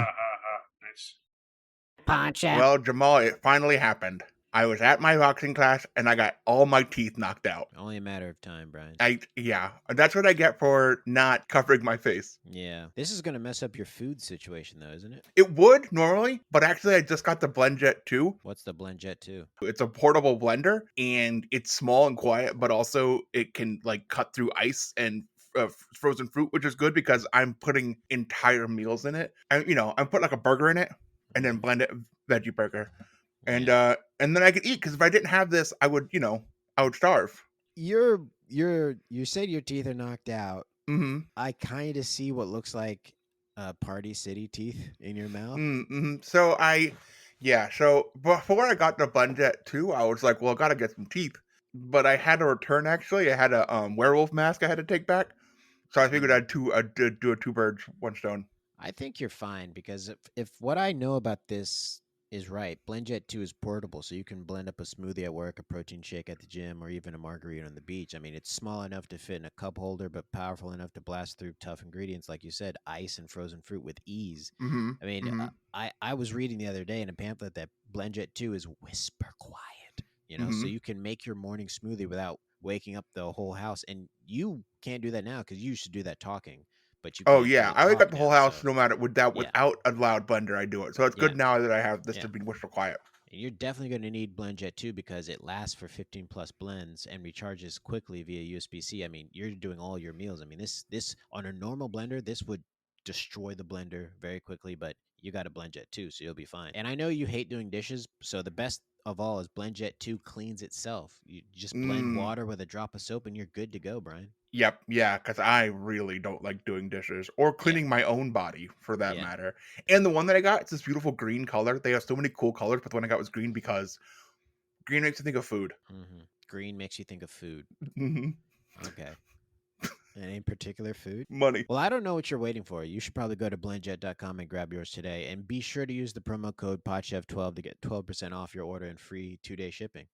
Punch out. Well, Jamal, it finally happened. I was at my boxing class and I got all my teeth knocked out. Only a matter of time, Brian. Yeah, that's what I get for not covering my face. Yeah. This is gonna mess up your food situation, though, isn't it? It would normally, but actually, I just got the BlendJet 2. What's the BlendJet 2? It's a portable blender, and it's small and quiet, but also it can like cut through ice and frozen fruit, which is good because I'm putting entire meals in it. And I'm putting like a burger in it, and then blend it veggie burger, and then I could eat. Because if I didn't have this, I would starve. You said your teeth are knocked out. Mm-hmm. I kind of see what looks like Party City teeth in your mouth. Mm-hmm. So before I got the BlendJet 2, I was like, well, I gotta get some teeth. But I had a return, actually. I had a werewolf mask I had to take back. So I figured I'd do a two birds, one stone. I think you're fine because if what I know about this is right, BlendJet 2 is portable, so you can blend up a smoothie at work, a protein shake at the gym, or even a margarita on the beach. I mean, it's small enough to fit in a cup holder, but powerful enough to blast through tough ingredients, like you said, ice and frozen fruit with ease. Mm-hmm. I mean, Mm-hmm. I was reading the other day in a pamphlet that BlendJet 2 is whisper quiet, so Mm-hmm. you can make your morning smoothie without waking up the whole house. And you can't do that now because you used to do that talking. But you Oh can't yeah, really I wake talk up the whole now, house so no matter without yeah. a loud blender. I do it, so it's Yeah. good now that I have this Yeah. to be whisper quiet. And you're definitely going to need BlendJet 2 because it lasts for 15 plus blends and recharges quickly via USB-C. I mean, you're doing all your meals. I mean, this on a normal blender, this would destroy the blender very quickly, but you got a BlendJet 2, so you'll be fine. And I know you hate doing dishes, so the best of all is BlendJet 2 cleans itself. You just blend water with a drop of soap and you're good to go, Brian. Yep, yeah, because I really don't like doing dishes or cleaning my own body for that matter. And the one that I got, it's this beautiful green color. They have so many cool colors, but the one I got was green because green makes you think of food. Mm-hmm. Green makes you think of food. Mm-hmm. Okay. Any particular food? Money. Well, I don't know what you're waiting for. You should probably go to blendjet.com and grab yours today. And be sure to use the promo code PODCHEF12 to get 12% off your order and free 2-day shipping.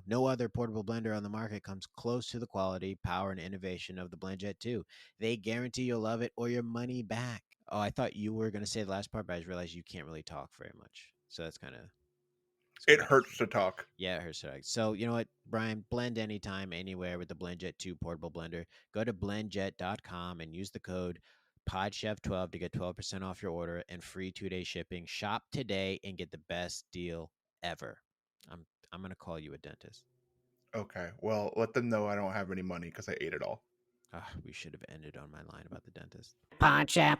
No other portable blender on the market comes close to the quality, power, and innovation of the BlendJet 2. They guarantee you'll love it or your money back. Oh, I thought you were going to say the last part, but I just realized you can't really talk very much. So that's kind of... It hurts to talk. Yeah, it hurts to talk. So, you know what, Brian? Blend anytime, anywhere with the BlendJet 2 portable blender. Go to blendjet.com and use the code PODCHEF12 to get 12% off your order and free 2-day shipping. Shop today and get the best deal ever. I'm going to call you a dentist. Okay, well, let them know I don't have any money because I ate it all. We should have ended on my line about the dentist. Punch out.